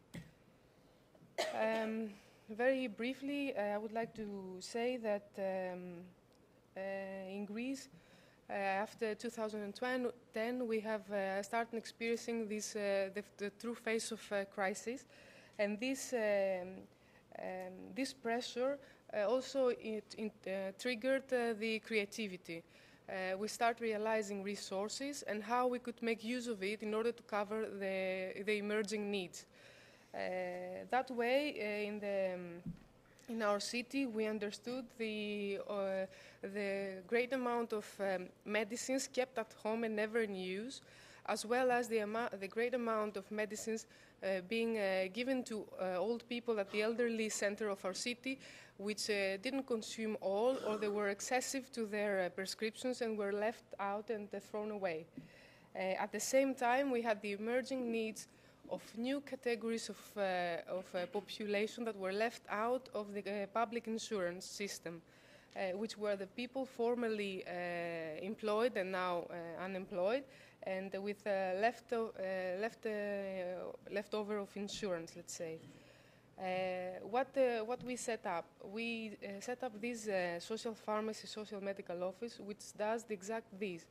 Very briefly, I would like to say that in Greece, after 2010, we have started experiencing this, the true face of crisis, and this pressure also triggered the creativity. We start realizing resources and how we could make use of it in order to cover the emerging needs. That way, in our city, we understood the great amount of medicines kept at home and never in use, as well as the great amount of medicines being given to old people at the elderly center of our city, which didn't consume all, or they were excessive to their prescriptions and were left out and thrown away. At the same time, we had the emerging needs of new categories of population that were left out of the public insurance system, which were the people formerly employed and now unemployed, and with leftover of insurance, let's say. What we set up? We set up this social pharmacy, social medical office, which does the exact this.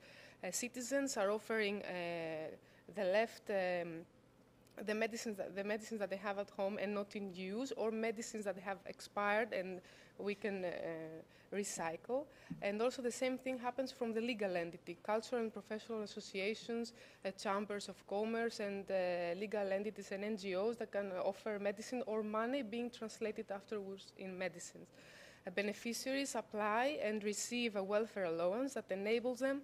Citizens are offering the medicines that they have at home and not in use, or medicines that have expired and we can recycle. And also the same thing happens from the legal entity, cultural and professional associations, chambers of commerce, and legal entities and NGOs that can offer medicine or money being translated afterwards in medicines. Beneficiaries apply and receive a welfare allowance that enables them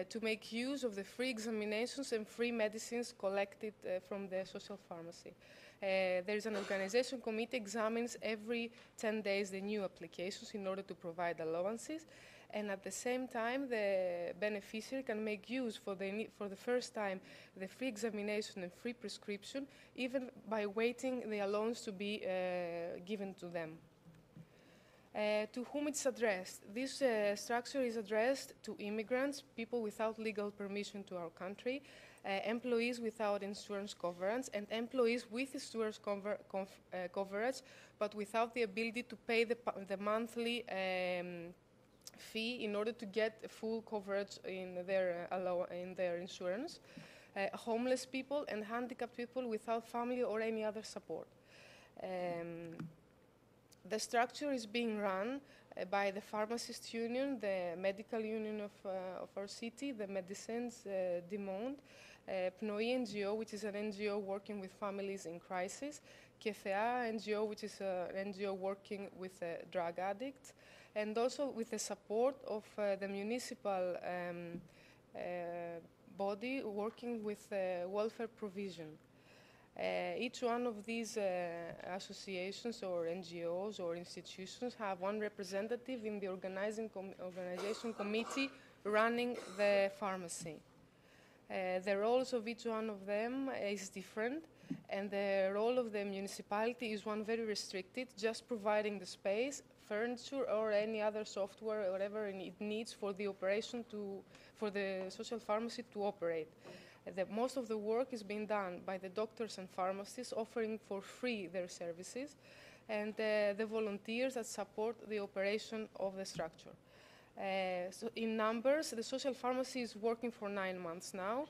to make use of the free examinations and free medicines collected from the social pharmacy. There is an organization committee examines every 10 days the new applications in order to provide allowances, and at the same time the beneficiary can make use for the first time the free examination and free prescription, even by waiting the allowance to be given to them. To whom it's addressed? This structure is addressed to immigrants, people without legal permission to our country, employees without insurance coverage, and employees with insurance coverage, but without the ability to pay the monthly fee in order to get full coverage in their insurance, homeless people, and handicapped people without family or any other support. The structure is being run by the Pharmacist Union, the medical union of our city, the Medicines du Monde, PNOI NGO, which is an NGO working with families in crisis, KFA NGO, which is an NGO working with drug addicts, and also with the support of the municipal body working with welfare provision. Each one of these associations or NGOs or institutions have one representative in the organization committee running the pharmacy. The roles of each one of them is different, and the role of the municipality is one very restricted, just providing the space, furniture, or any other software or whatever it needs for the operation for the social pharmacy to operate. Most of the work is being done by the doctors and pharmacists offering for free their services, and the volunteers that support the operation of the structure. So in numbers, the social pharmacy is working for 9 months now.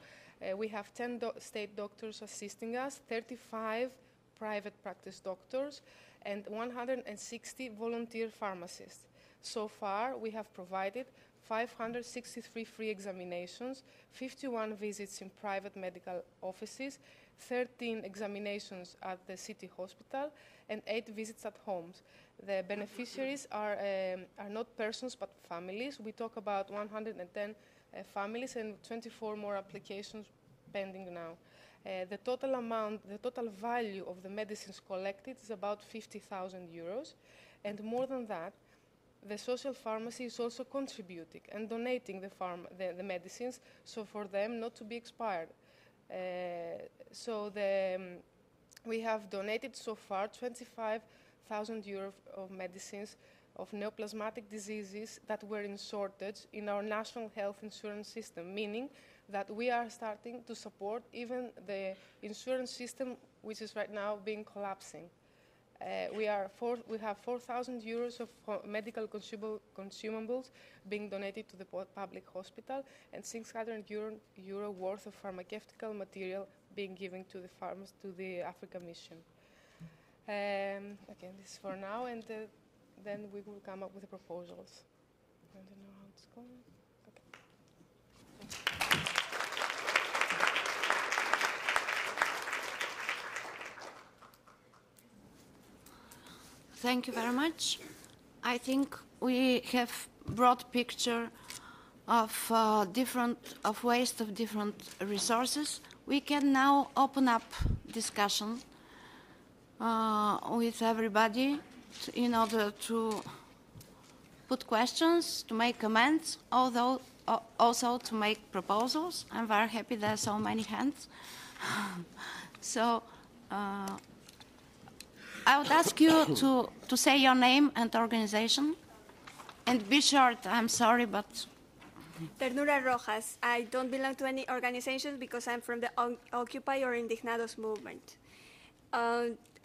We have 10 state doctors assisting us, 35 private practice doctors, and 160 volunteer pharmacists. So far, we have provided 563 free examinations, 51 visits in private medical offices, 13 examinations at the city hospital, and 8 visits at homes. The beneficiaries are not persons but families. We talk about 110 families and 24 more applications pending now. The total value of the medicines collected is about 50,000 euros, and more than that, the social pharmacy is also contributing and donating the medicines, so for them not to be expired. We have donated so far 25,000 euros of medicines of neoplasmatic diseases that were in shortage in our national health insurance system, meaning that we are starting to support even the insurance system, which is right now being collapsing. We have 4,000 euros of medical consumables being donated to the public hospital, and 600 euro worth of pharmaceutical material being given to the Africa mission. Again, this is for now, and then we will come up with the proposals. I don't know how it's going. Thank you very much. I think we have broad picture of waste of different resources. We can now open up discussion with everybody in order to put questions, to make comments, although also to make proposals. I'm very happy there are so many hands. So. I would ask you to say your name and organization, and be short. I'm sorry, but... Ternura Rojas. I don't belong to any organization because I'm from the Occupy or Indignados movement.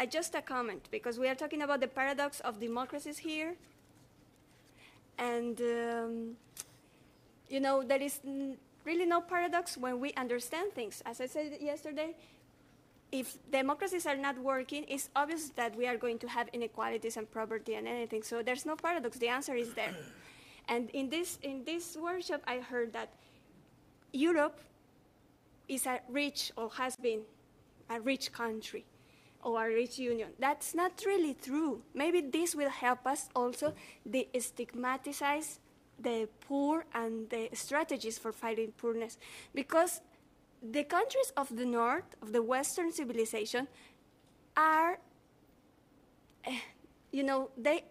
Just a comment, because we are talking about the paradox of democracies here. And, you know, there is really no paradox when we understand things. As I said yesterday, if democracies are not working, it's obvious that we are going to have inequalities and poverty and anything. So there's no paradox. The answer is there. And in this workshop, I heard that Europe is a rich, or has been a rich country, or a rich union. That's not really true. Maybe this will help us also destigmatize the poor and the strategies for fighting poorness. Because the countries of the north, of the Western civilization, are, you know, they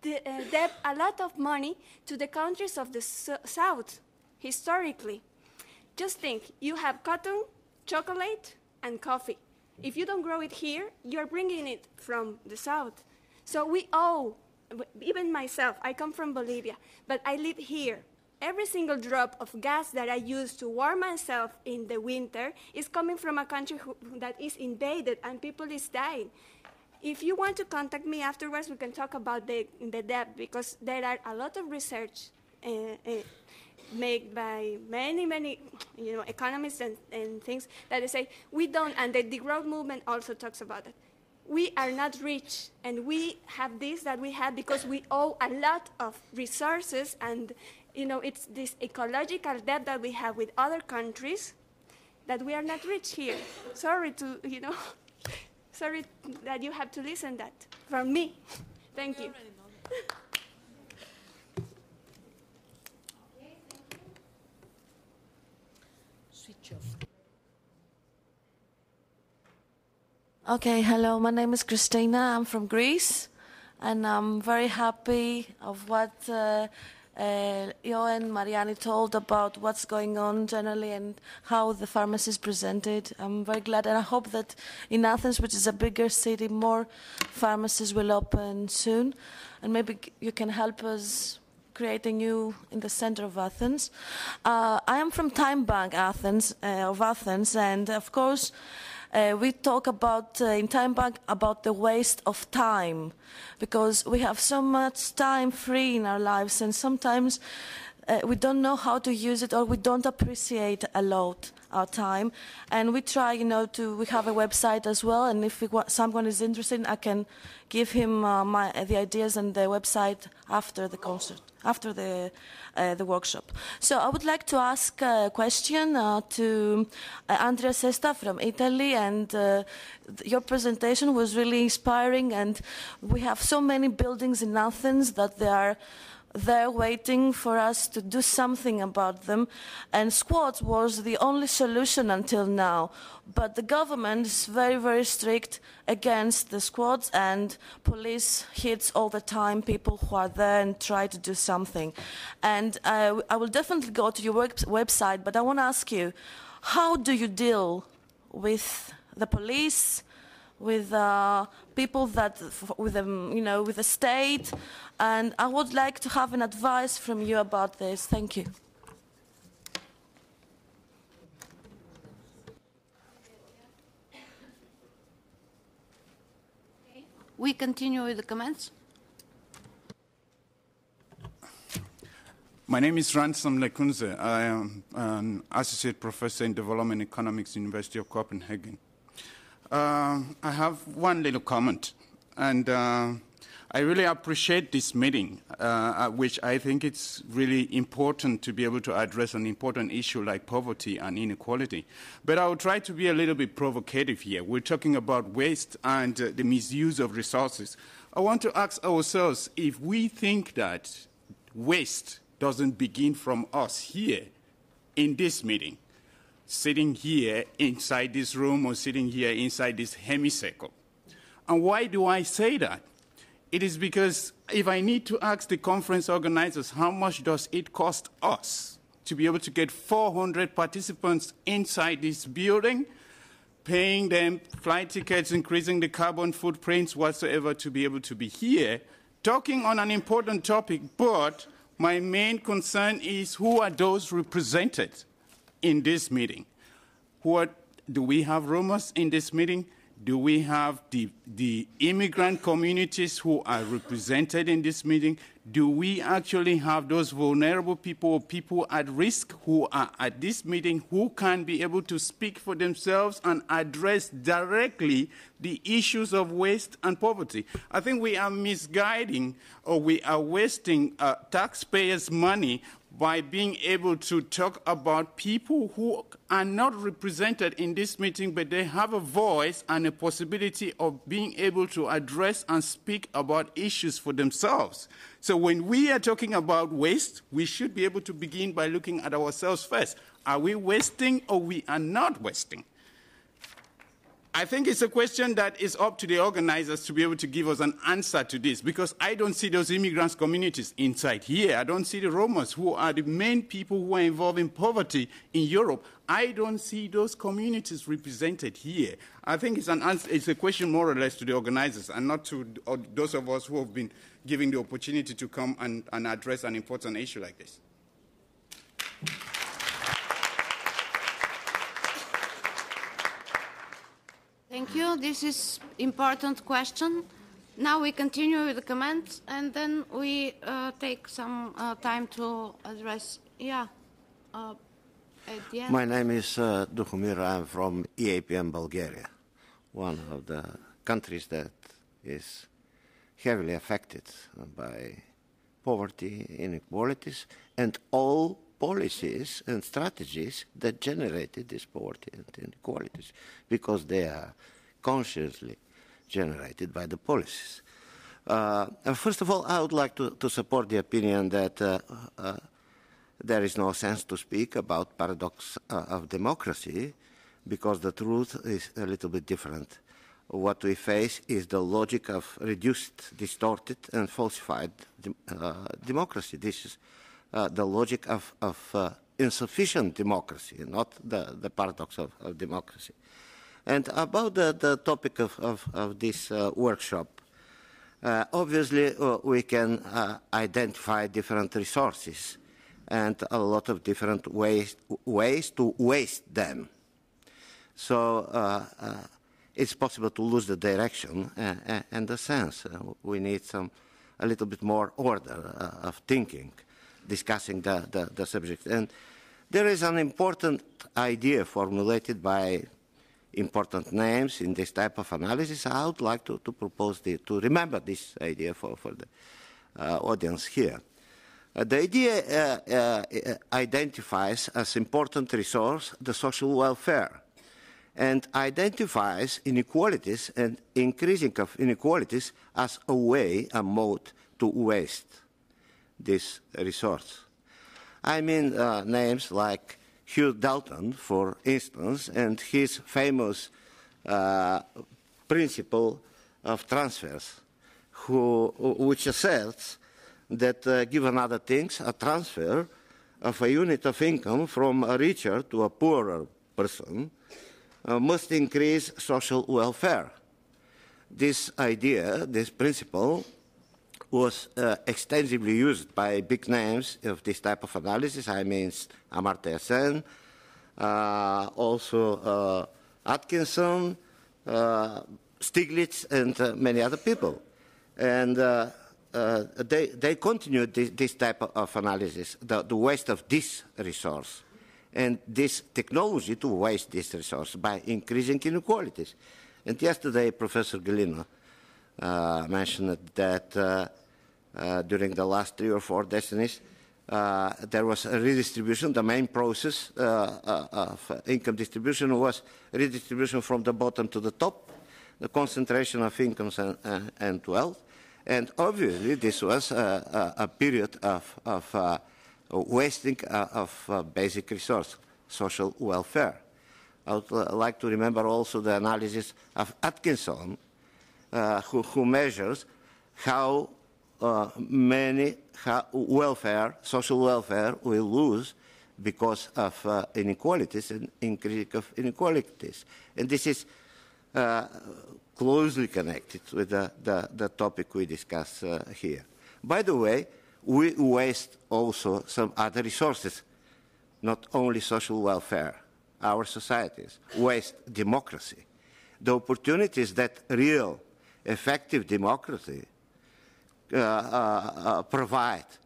debt a lot of money to the countries of the south, historically. Just think, you have cotton, chocolate, and coffee. If you don't grow it here, you're bringing it from the south. So we owe, even myself, I come from Bolivia, but I live here. Every single drop of gas that I use to warm myself in the winter is coming from a country that is invaded and people is dying. If you want to contact me afterwards, we can talk about the debt, because there are a lot of research made by many economists and things that they say we don't, and the degrowth movement also talks about it. We are not rich, and we have this that we have because we owe a lot of resources, and it's this ecological debt that we have with other countries that we are not rich here. Sorry sorry that you have to listen that from me. Thank you. Okay, hello, my name is Christina, I'm from Greece, and I'm very happy of what and Mariani told about what's going on generally and how the Pharmacist presented. I'm very glad, and I hope that in Athens, which is a bigger city, more pharmacies will open soon, and maybe you can help us create a new in the center of Athens. I am from Time Bank Athens, and of course, we talk about, in Time Bank, about the waste of time, because we have so much time free in our lives, and sometimes we don't know how to use it, or we don't appreciate a lot our time. And we try, we have a website as well, and if someone is interested, I can give him the ideas and the website after the concert, after the workshop. So I would like to ask a question to Andrea Sesta from Italy, and your presentation was really inspiring, and we have so many buildings in Athens that they are there waiting for us to do something about them, and squats was the only solution until now. But the government is very, very strict against the squats, and police hits all the time people who are there and try to do something. And I will definitely go to your website, but I want to ask you, how do you deal with the police, with people with the state? And I would like to have an advice from you about this. Thank you. We continue with the comments. My name is Ransom Lekunze. I am an associate professor in development economics, University of Copenhagen. I have one little comment, and I really appreciate this meeting, which I think it's really important to be able to address an important issue like poverty and inequality. But I will try to be a little bit provocative here. We're talking about waste and the misuse of resources. I want to ask ourselves if we think that waste doesn't begin from us here in this meeting, sitting here inside this room or sitting here inside this hemicycle. And why do I say that? It is because if I need to ask the conference organizers how much does it cost us to be able to get 400 participants inside this building, paying them flight tickets, increasing the carbon footprints whatsoever to be able to be here, talking on an important topic, but my main concern is who are those represented in this meeting? Do we have Romans in this meeting? Do we have the immigrant communities who are represented in this meeting? Do we actually have those vulnerable people or people at risk who are at this meeting who can be able to speak for themselves and address directly the issues of waste and poverty? I think we are misguiding, or we are wasting taxpayers' money by being able to talk about people who are not represented in this meeting, but they have a voice and a possibility of being able to address and speak about issues for themselves. So when we are talking about waste, we should be able to begin by looking at ourselves first. Are we wasting or we are not wasting? I think it's a question that is up to the organizers to be able to give us an answer to this, because I don't see those immigrants communities inside here. I don't see the Romans, who are the main people who are involved in poverty in Europe. I don't see those communities represented here. I think it's a question more or less to the organizers and not to those of us who have been given the opportunity to come and address an important issue like this. Thank you. This is important question. Now we continue with the comments, and then we take some time to address. At the end. My name is Duhomir. I'm from EAPN, Bulgaria, one of the countries that is heavily affected by poverty, inequalities, and all policies and strategies that generated this poverty and inequalities, because they are consciously generated by the policies. First of all, I would like to support the opinion that there is no sense to speak about paradox of democracy, because the truth is a little bit different. what we face is the logic of reduced, distorted, and falsified democracy. This is the logic of insufficient democracy, not the paradox of democracy. And about the topic of this workshop, obviously we can identify different resources and a lot of different ways to waste them. So it's possible to lose the direction and the sense. We need a little bit more order of thinking, discussing the subject. And there is an important idea formulated by important names in this type of analysis. I would like to propose to remember this idea for the audience here. The idea identifies as important resource the social welfare and identifies inequalities and increasing of inequalities as a way, a mode to waste this resource. I mean names like Hugh Dalton, for instance, and his famous principle of transfers, which asserts that, given other things, a transfer of a unit of income from a richer to a poorer person must increase social welfare. This idea, this principle, was extensively used by big names of this type of analysis. I mean Amartya Sen, also Atkinson, Stiglitz, and many other people. And they continued this type of analysis, the waste of this resource, and this technology to waste this resource by increasing inequalities. And yesterday, Professor Galino mentioned that during the last 3 or 4 decades, there was a redistribution. The main process of income distribution was redistribution from the bottom to the top, the concentration of incomes and wealth. And obviously, this was a period of wasting of basic resource, social welfare. I would like to remember also the analysis of Atkinson, who measures how many social welfare we lose because of inequalities and increase of inequalities. And this is closely connected with the topic we discuss here. By the way, we waste also some other resources, not only social welfare. Our societies waste democracy. The opportunities that real, effective democracy provides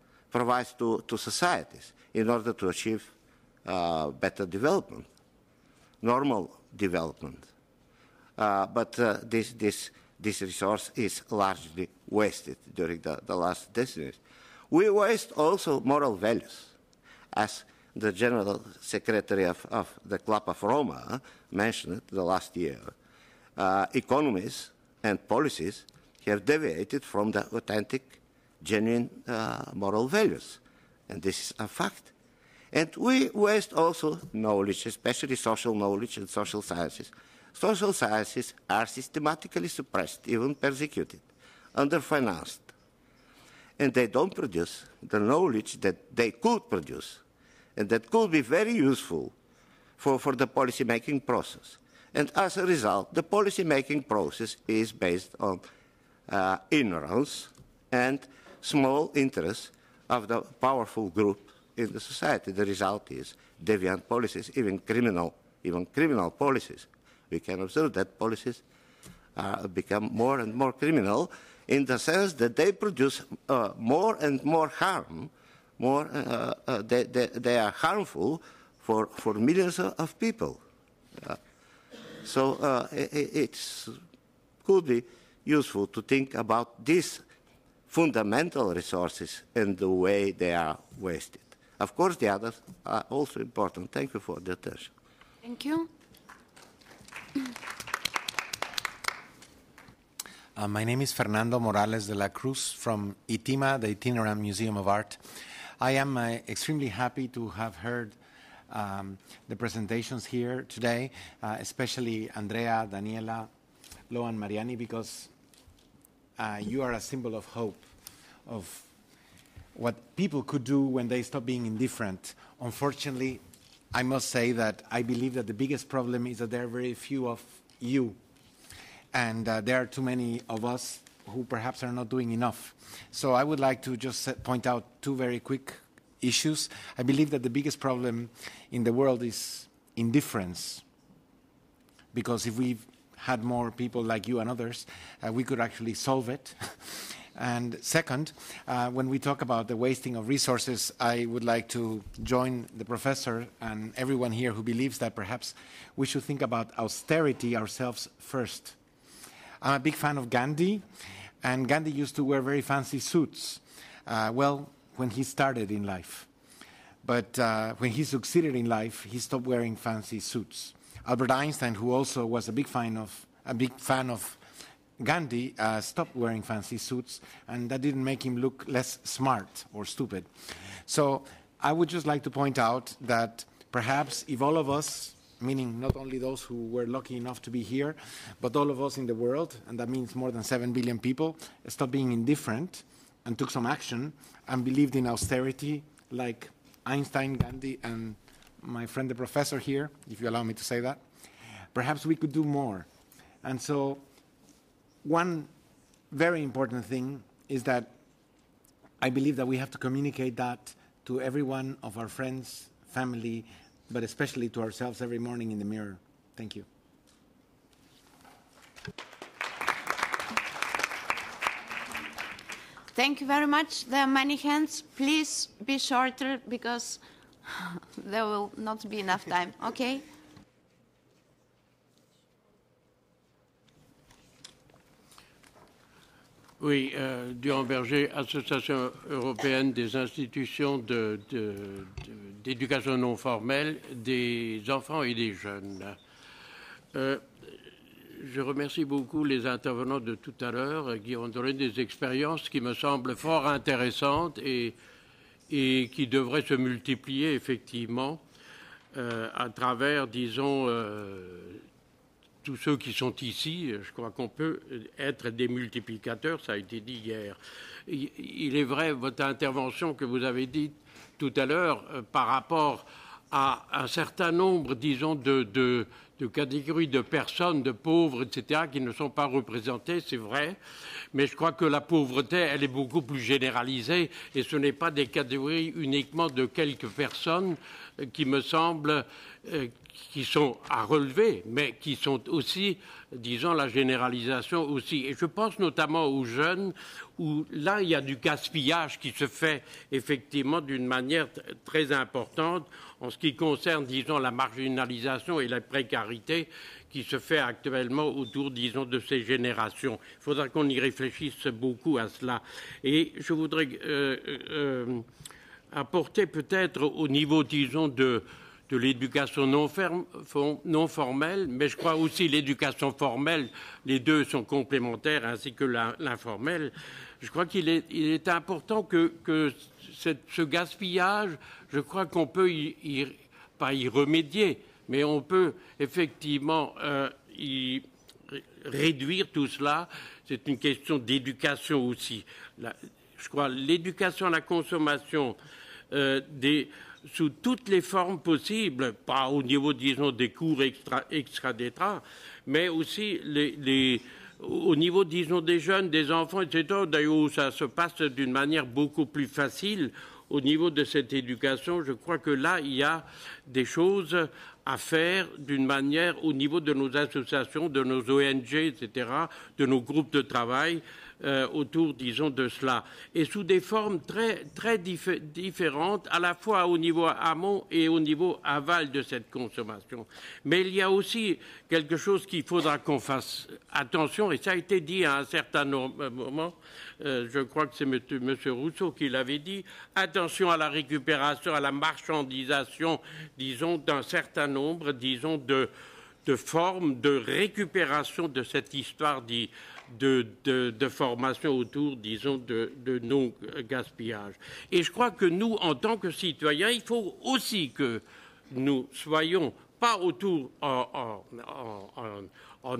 to societies in order to achieve better development, normal development. But this resource is largely wasted during the last decades. We waste also moral values. As the General Secretary of the Club of Roma mentioned the last year, economies and policies have deviated from the authentic, genuine moral values. And this is a fact. And we waste also knowledge, especially social knowledge and social sciences. Social sciences are systematically suppressed, even persecuted, underfinanced. And they don't produce the knowledge that they could produce, and that could be very useful for the policy-making process. And as a result, the policy-making process is based on ignorance and small interests of the powerful group in the society. The result is deviant policies, even criminal policies. We can observe that policies become more and more criminal in the sense that they produce more and more harm. They are harmful for millions of people. So it could be useful to think about these fundamental resources and the way they are wasted. Of course, the others are also important. Thank you for the attention. Thank you. My name is Fernando Morales de la Cruz from ITIMA, the Itinerant Museum of Art. I am extremely happy to have heard the presentations here today, especially Andrea, Daniela, Lo and Mariani, because you are a symbol of hope, of what people could do when they stop being indifferent. Unfortunately, I must say that I believe that the biggest problem is that there are very few of you, and there are too many of us who perhaps are not doing enough. So I would like to just point out two very quick issues. I believe that the biggest problem in the world is indifference, because if we had more people like you and others, we could actually solve it. And second, when we talk about the wasting of resources, I would like to join the professor and everyone here who believes that perhaps we should think about austerity ourselves first. I'm a big fan of Gandhi, and Gandhi used to wear very fancy suits, well, when he started in life. But when he succeeded in life, he stopped wearing fancy suits. Albert Einstein, who also was a big fan of Gandhi, stopped wearing fancy suits, and that didn't make him look less smart or stupid. So I would just like to point out that perhaps if all of us, meaning not only those who were lucky enough to be here, but all of us in the world, and that means more than 7 billion people, stopped being indifferent and took some action and believed in austerity like Einstein, Gandhi, and my friend the professor here, if you allow me to say that, perhaps we could do more. And so one very important thing is that I believe that we have to communicate that to every one of our friends, family, but especially to ourselves every morning in the mirror. Thank you. Thank you very much. There are many hands. Please be shorter because there will not be enough time. Okay? Oui, Durand Berger, Association européenne des institutions d'éducation non formelle des enfants et des jeunes. Je remercie beaucoup les intervenants de tout à l'heure qui ont donné des expériences qui me semblent fort intéressantes et qui devraient se multiplier effectivement à travers, disons, tous ceux qui sont ici. Je crois qu'on peut être des multiplicateurs, ça a été dit hier. Il est vrai, votre intervention que vous avez dite tout à l'heure par rapport à un certain nombre, disons, de catégories de personnes, de pauvres, etc., qui ne sont pas représentées, c'est vrai, mais je crois que la pauvreté, elle est beaucoup plus généralisée et ce n'est pas des catégories uniquement de quelques personnes qui me semblent qui sont à relever, mais qui sont aussi, disons, la généralisation aussi. Et je pense notamment aux jeunes, où là, il y a du gaspillage qui se fait effectivement d'une manière très importante en ce qui concerne, disons, la marginalisation et la précarité qui se fait actuellement autour, disons, de ces générations. Il faudra qu'on y réfléchisse beaucoup à cela. Et je voudrais apporter peut-être au niveau, disons, de l'éducation non formelle, mais je crois aussi l'éducation formelle, les deux sont complémentaires, ainsi que l'informelle. Je crois qu'il est important que ce gaspillage, je crois qu'on peut pas y remédier, mais on peut effectivement y réduire tout cela. C'est une question d'éducation aussi. Je crois l'éducation à la consommation sous toutes les formes possibles, pas au niveau, disons, des cours extra-d'État, mais aussi au niveau, disons, des jeunes, des enfants, etc., d'ailleurs où ça se passe d'une manière beaucoup plus facile au niveau de cette éducation. Je crois que là, il y a des choses à faire d'une manière au niveau de nos associations, de nos ONG, etc., de nos groupes de travail, autour, disons, de cela. Et sous des formes très, très différentes, à la fois au niveau amont et au niveau aval de cette consommation. Mais il y a aussi quelque chose qu'il faudra qu'on fasse attention, et ça a été dit à un certain moment, je crois que c'est M. Rousseau qui l'avait dit, attention à la récupération, à la marchandisation, disons, d'un certain nombre, disons, de formes de récupération de cette histoire de formation autour, disons, de non-gaspillage. Et je crois que nous, en tant que citoyens, il faut aussi que nous soyons pas autour en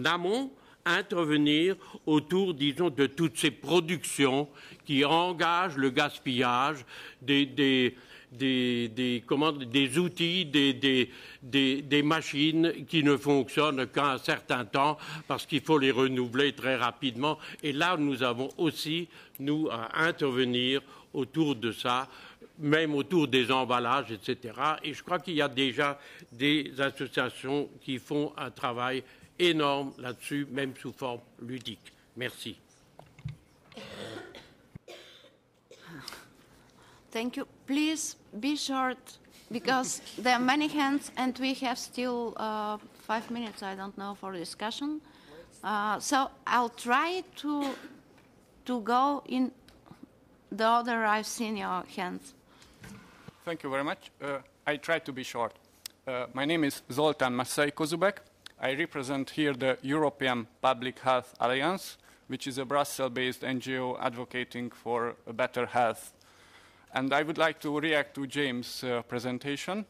amont, intervenir autour, disons, de toutes ces productions qui engagent le gaspillage des outils, des machines qui ne fonctionnent qu'à un certain temps parce qu'il faut les renouveler très rapidement. Et là, nous avons aussi, nous, à intervenir autour de ça, même autour des emballages, etc. Et je crois qu'il y a déjà des associations qui font un travail énorme là-dessus, même sous forme ludique. Merci. Thank you. Please be short, because there are many hands and we have still 5 minutes, I don't know, for discussion. So I'll try to go in the order I've seen your hands. Thank you very much. I try to be short. My name is Zoltán Massai Kozubek. I represent here the European Public Health Alliance, which is a Brussels-based NGO advocating for a better health. And I would like to react to James' presentation.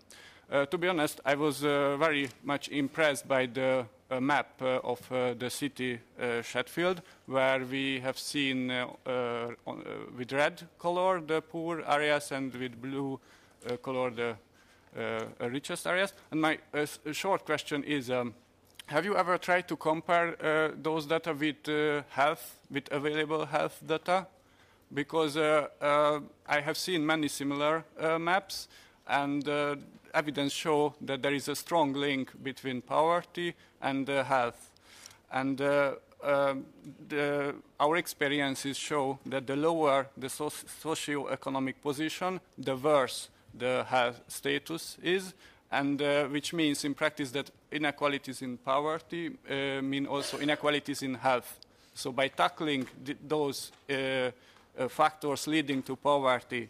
To be honest, I was very much impressed by the map of the city Sheffield, where we have seen with red color the poor areas and with blue color the richest areas. And my short question is, have you ever tried to compare those data with health, with available health data? Because I have seen many similar maps, and evidence show that there is a strong link between poverty and health. And our experiences show that the lower the socio-economic position, the worse the health status is, and which means in practice that inequalities in poverty mean also inequalities in health. So by tackling those factors leading to poverty,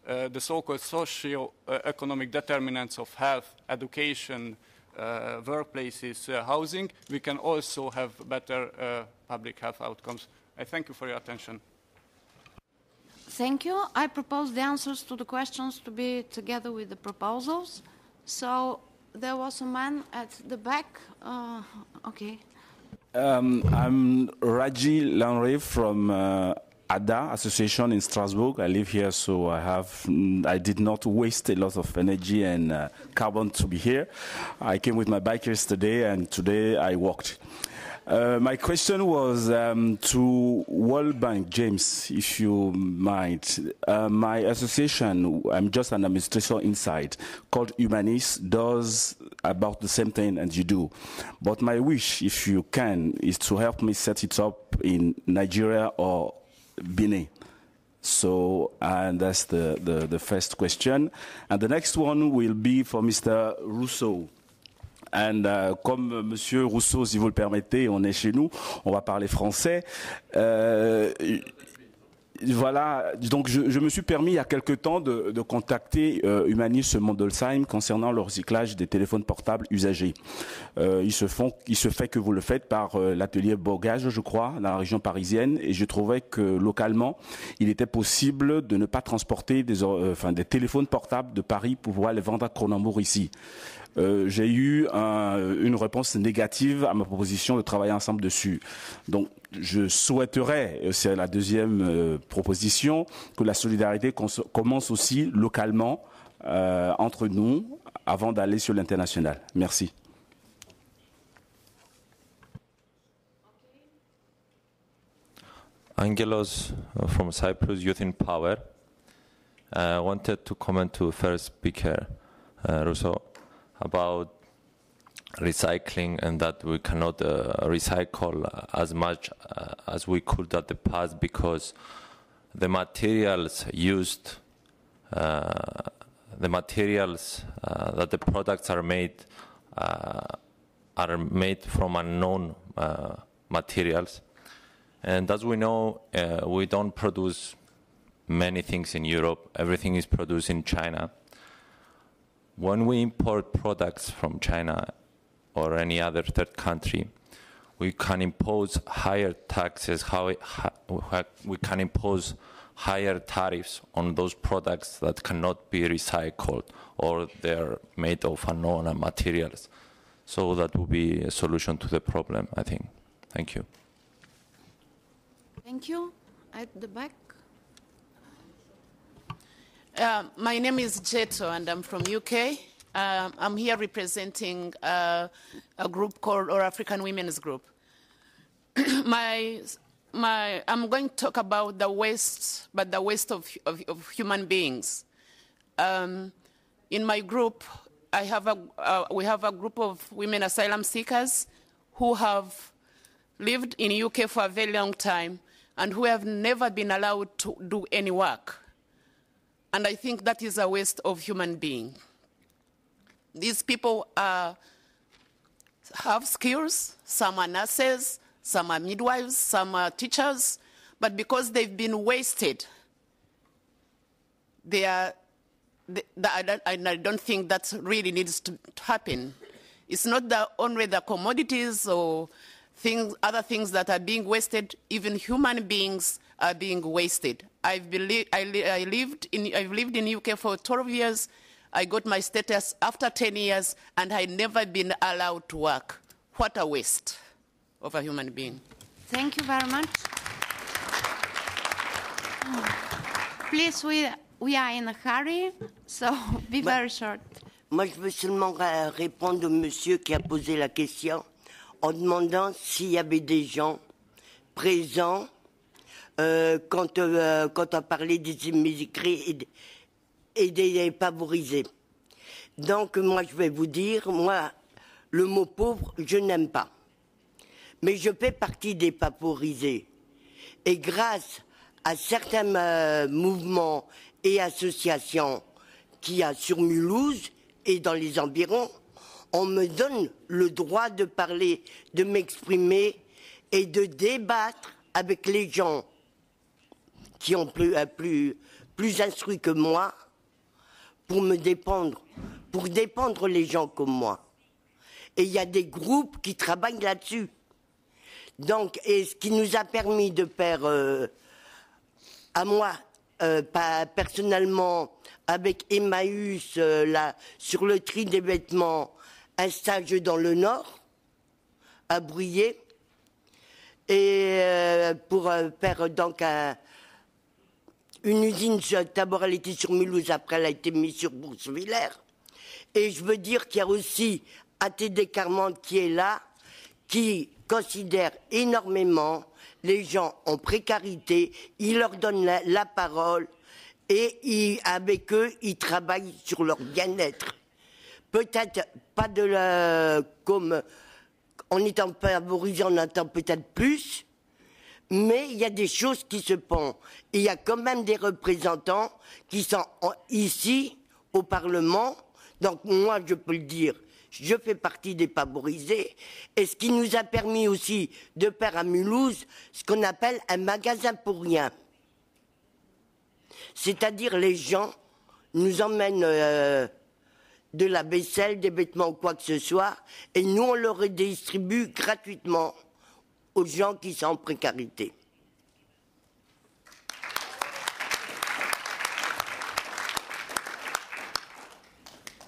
the so-called socio-economic determinants of health, education, workplaces, housing, we can also have better public health outcomes. I thank you for your attention. Thank you. I propose the answers to the questions to be together with the proposals. So there was a man at the back. Okay. I'm Raji Lanre from ADA Association in Strasbourg. I live here, so I did not waste a lot of energy and carbon to be here. I came with my bike yesterday, and today I walked. My question was to Wallbank, James, if you mind. My association, I'm just an administrator inside, called Immigrants, does about the same thing as you do. But my wish, if you can, is to help me set it up in Nigeria or Benin. So, and that's the first question. And the next one will be for Mr. Rousseau. And comme Monsieur Rousseau, si vous le permettez, on est chez nous, on va parler français. Voilà, donc je me suis permis il y a quelque temps de contacter Humanis Mondelsheim concernant le recyclage des téléphones portables usagés. Il se fait que vous le faites par l'atelier Bogage, je crois, dans la région parisienne, et je trouvais que localement, il était possible de ne pas transporter des téléphones portables de Paris pour pouvoir les vendre à Cronenbourg ici. J'ai eu une réponse négative à ma proposition de travailler ensemble dessus. Donc, je souhaiterais, c'est la deuxième proposition, que la solidarité commence aussi localement entre nous avant d'aller sur l'international. Merci. Angelos from Cyprus Youth in Power. I wanted to comment to first speaker, Rousseau, about recycling and that we cannot recycle as much as we could at the past because the materials used, that the products are made from unknown materials. And as we know, we don't produce many things in Europe. Everything is produced in China. When we import products from China or any other third country, we can impose higher taxes, we can impose higher tariffs on those products that cannot be recycled or they're made of unknown materials. So that would be a solution to the problem, I think. Thank you. Thank you. At the back. My name is Jeto, and I'm from UK. I'm here representing a group called All African Women's Group. I'm going to talk about the waste, but the waste of human beings. In my group, we have a group of women asylum seekers who have lived in the UK for a very long time and who have never been allowed to do any work. And I think that is a waste of human being. These people have skills, some are nurses, some are midwives, some are teachers, but because they've been wasted, I don't think that really needs to happen. It's not only the commodities or other things that are being wasted, even human beings are being wasted. I've lived in UK for 12 years. I got my status after 10 years, and I've never been allowed to work. What a waste of a human being. Thank you very much. Please, we are in a hurry, so be very short. Moi, je veux seulement répondre au monsieur qui a posé la question en demandant s'il y avait des gens présents quand on parlait des immigrés et des favorisés. Donc, moi, je vais vous dire, moi, le mot pauvre, je n'aime pas. Mais je fais partie des favorisés. Et grâce à certains mouvements et associations qu'il y a sur Mulhouse et dans les environs, on me donne le droit de parler, de m'exprimer et de débattre avec les gens qui ont plus instruits que moi pour me défendre, pour défendre les gens comme moi. Et il y a des groupes qui travaillent là-dessus. Donc, et ce qui nous a permis de faire, à moi, personnellement, avec Emmaus, sur le tri des vêtements, un stage dans le Nord, à Bruyé, et pour faire donc une usine, d'abord elle était sur Mulhouse, après elle a été mise sur Boursevillers. Et je veux dire qu'il y a aussi ATD Carmante qui est là, qui considère énormément les gens en précarité, il leur donne la parole et avec eux, ils travaillent sur leur bien-être. Peut-être pas comme en étant favorisé, on entend peut-être plus, mais il y a des choses qui se font. Et il y a quand même des représentants qui sont ici, au Parlement. Donc moi, je peux le dire, je fais partie des favorisés. Et ce qui nous a permis aussi de faire à Mulhouse ce qu'on appelle un magasin pour rien. C'est-à-dire les gens nous emmènent de la vaisselle, des vêtements ou quoi que ce soit, et nous on leur redistribue gratuitement aux gens qui sont en précarité.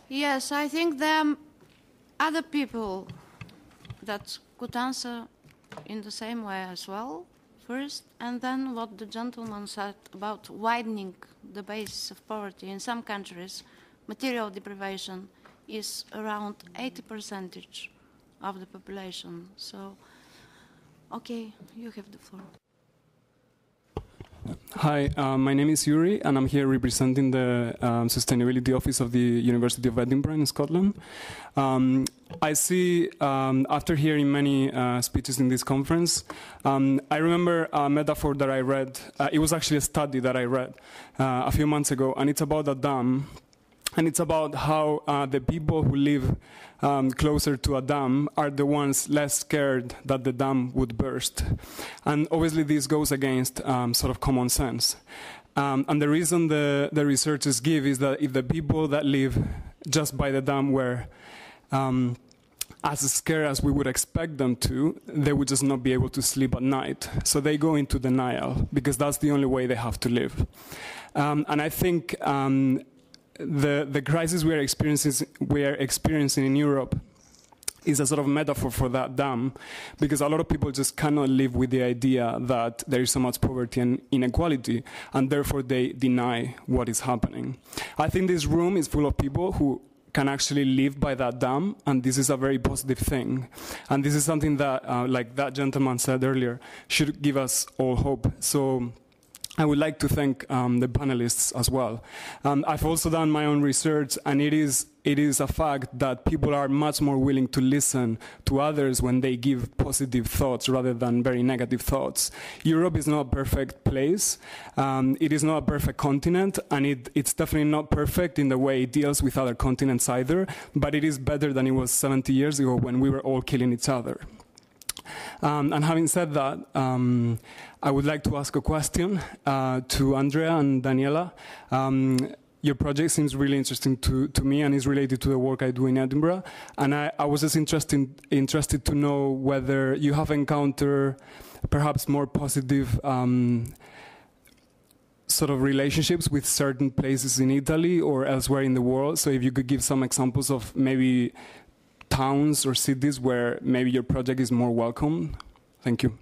Yes, I think there are other people that could answer in the same way as well, first, and then what the gentleman said about widening the base of poverty. In some countries, material deprivation is around 80% of the population. So, okay, you have the floor. Hi, my name is Yuri, and I'm here representing the Sustainability Office of the University of Edinburgh in Scotland. I see, after hearing many speeches in this conference, I remember a metaphor that I read. It was actually a study that I read a few months ago, and it's about a dam. And it's about how the people who live closer to a dam are the ones less scared that the dam would burst. And obviously this goes against sort of common sense. And the reason the researchers give is that if the people that live just by the dam were as scared as we would expect them to, they would just not be able to sleep at night. So they go into denial because that's the only way they have to live. And I think the crisis we are experiencing in Europe is a sort of metaphor for that dam, because a lot of people just cannot live with the idea that there is so much poverty and inequality, and therefore they deny what is happening. I think this room is full of people who can actually live by that dam, and this is a very positive thing. And this is something that, like that gentleman said earlier, should give us all hope. So I would like to thank the panelists as well. I've also done my own research, and it is a fact that people are much more willing to listen to others when they give positive thoughts rather than very negative thoughts. Europe is not a perfect place. It is not a perfect continent, and it's definitely not perfect in the way it deals with other continents either, but it is better than it was 70 years ago when we were all killing each other. And having said that, I would like to ask a question to Andrea and Daniela. Your project seems really interesting to me and is related to the work I do in Edinburgh. And I was just interested to know whether you have encountered perhaps more positive sort of relationships with certain places in Italy or elsewhere in the world. So if you could give some examples of maybe towns or cities where maybe your project is more welcome. Thank you.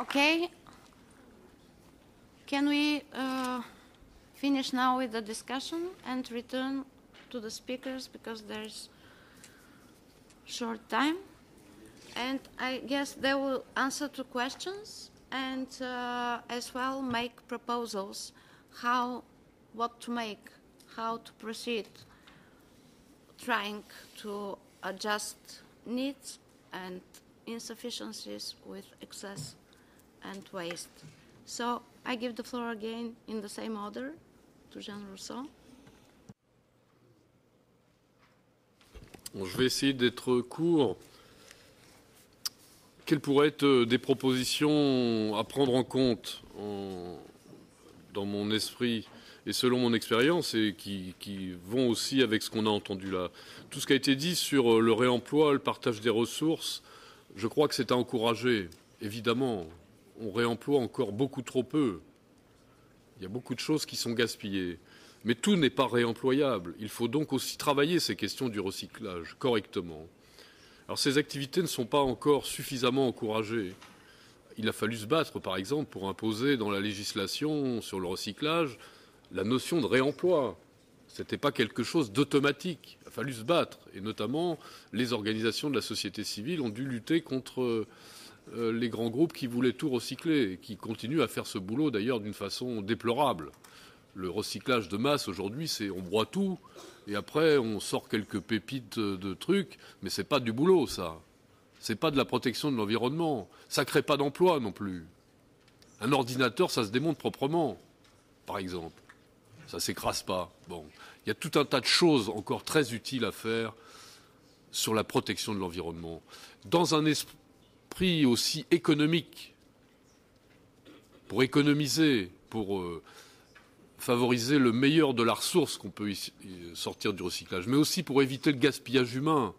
Okay. Can we finish now with the discussion and return to the speakers because there's short time? And I guess they will answer to questions and as well make proposals what to make, how to proceed, trying to adjust needs and insufficiencies with excess and waste. So I give the floor again in the same order to Jean Rousseau. Bon, je vais essayer d'être court. Quelles pourraient être des propositions à prendre en compte dans mon esprit et selon mon expérience et qui vont aussi avec ce qu'on a entendu là. Tout ce qui a été dit sur le réemploi, le partage des ressources, je crois que c'est à encourager. Évidemment, on réemploie encore beaucoup trop peu. Il y a beaucoup de choses qui sont gaspillées. Mais tout n'est pas réemployable. Il faut donc aussi travailler ces questions du recyclage correctement. Alors ces activités ne sont pas encore suffisamment encouragées. Il a fallu se battre, par exemple, pour imposer dans la législation sur le recyclage la notion de réemploi. Ce n'était pas quelque chose d'automatique. Il a fallu se battre. Et notamment, les organisations de la société civile ont dû lutter contre les grands groupes qui voulaient tout recycler et qui continuent à faire ce boulot, d'ailleurs, d'une façon déplorable. Le recyclage de masse, aujourd'hui, c'est on broie tout et après, on sort quelques pépites de trucs, mais ce n'est pas du boulot, ça. Ce n'est pas de la protection de l'environnement. Ça ne crée pas d'emploi non plus. Un ordinateur, ça se démonte proprement, par exemple. Ça ne s'écrase pas. Bon. Il y a tout un tas de choses encore très utiles à faire sur la protection de l'environnement. Dans un esprit aussi économique, pour économiser, pour favoriser le meilleur de la ressource qu'on peut sortir du recyclage, mais aussi pour éviter le gaspillage humain.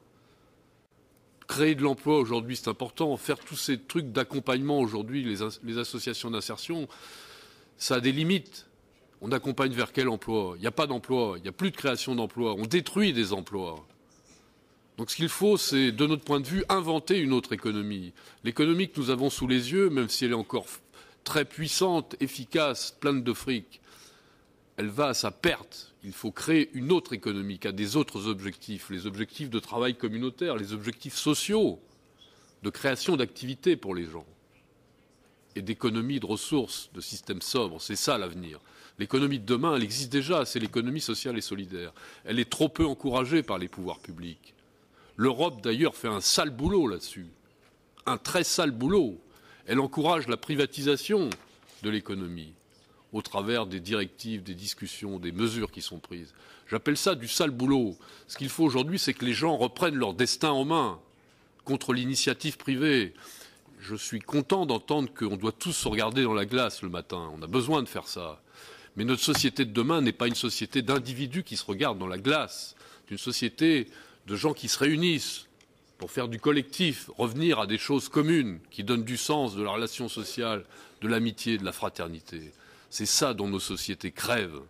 Créer de l'emploi aujourd'hui, c'est important. Faire tous ces trucs d'accompagnement aujourd'hui, les associations d'insertion, ça a des limites. On accompagne vers quel emploi? Il n'y a pas d'emploi, il n'y a plus de création d'emplois. On détruit des emplois. Donc ce qu'il faut, c'est, de notre point de vue, inventer une autre économie. L'économie que nous avons sous les yeux, même si elle est encore très puissante, efficace, pleine de fric, elle va à sa perte. Il faut créer une autre économie qui a des autres objectifs, les objectifs de travail communautaire, les objectifs sociaux, de création d'activités pour les gens, et d'économie de ressources, de systèmes sobres. C'est ça l'avenir. L'économie de demain, elle existe déjà, c'est l'économie sociale et solidaire. Elle est trop peu encouragée par les pouvoirs publics. L'Europe, d'ailleurs, fait un sale boulot là-dessus, un très sale boulot. Elle encourage la privatisation de l'économie au travers des directives, des discussions, des mesures qui sont prises. J'appelle ça du sale boulot. Ce qu'il faut aujourd'hui, c'est que les gens reprennent leur destin en main contre l'initiative privée. Je suis content d'entendre qu'on doit tous se regarder dans la glace le matin. On a besoin de faire ça. Mais notre société de demain n'est pas une société d'individus qui se regardent dans la glace. C'est une société de gens qui se réunissent pour faire du collectif, revenir à des choses communes qui donnent du sens, de la relation sociale, de l'amitié, de la fraternité. C'est ça dont nos sociétés crèvent.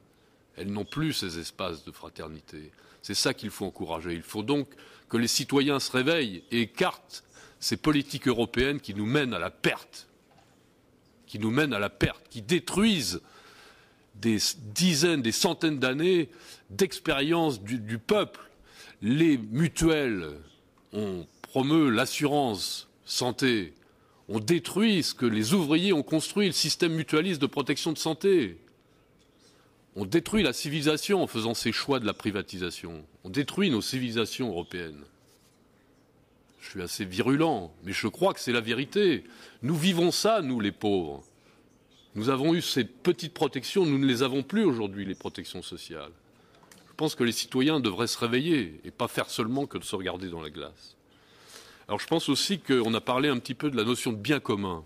Elles n'ont plus ces espaces de fraternité. C'est ça qu'il faut encourager. Il faut donc que les citoyens se réveillent et écartent ces politiques européennes qui nous mènent à la perte, qui détruisent des dizaines, des centaines d'années d'expérience du peuple. Les mutuelles, on promeut l'assurance santé, on détruit ce que les ouvriers ont construit, le système mutualiste de protection de santé. On détruit la civilisation en faisant ces choix de la privatisation. On détruit nos civilisations européennes. Je suis assez virulent, mais je crois que c'est la vérité. Nous vivons ça, nous les pauvres. Nous avons eu ces petites protections, nous ne les avons plus aujourd'hui, les protections sociales. Je pense que les citoyens devraient se réveiller et pas faire seulement que de se regarder dans la glace. Alors je pense aussi qu'on a parlé un petit peu de la notion de bien commun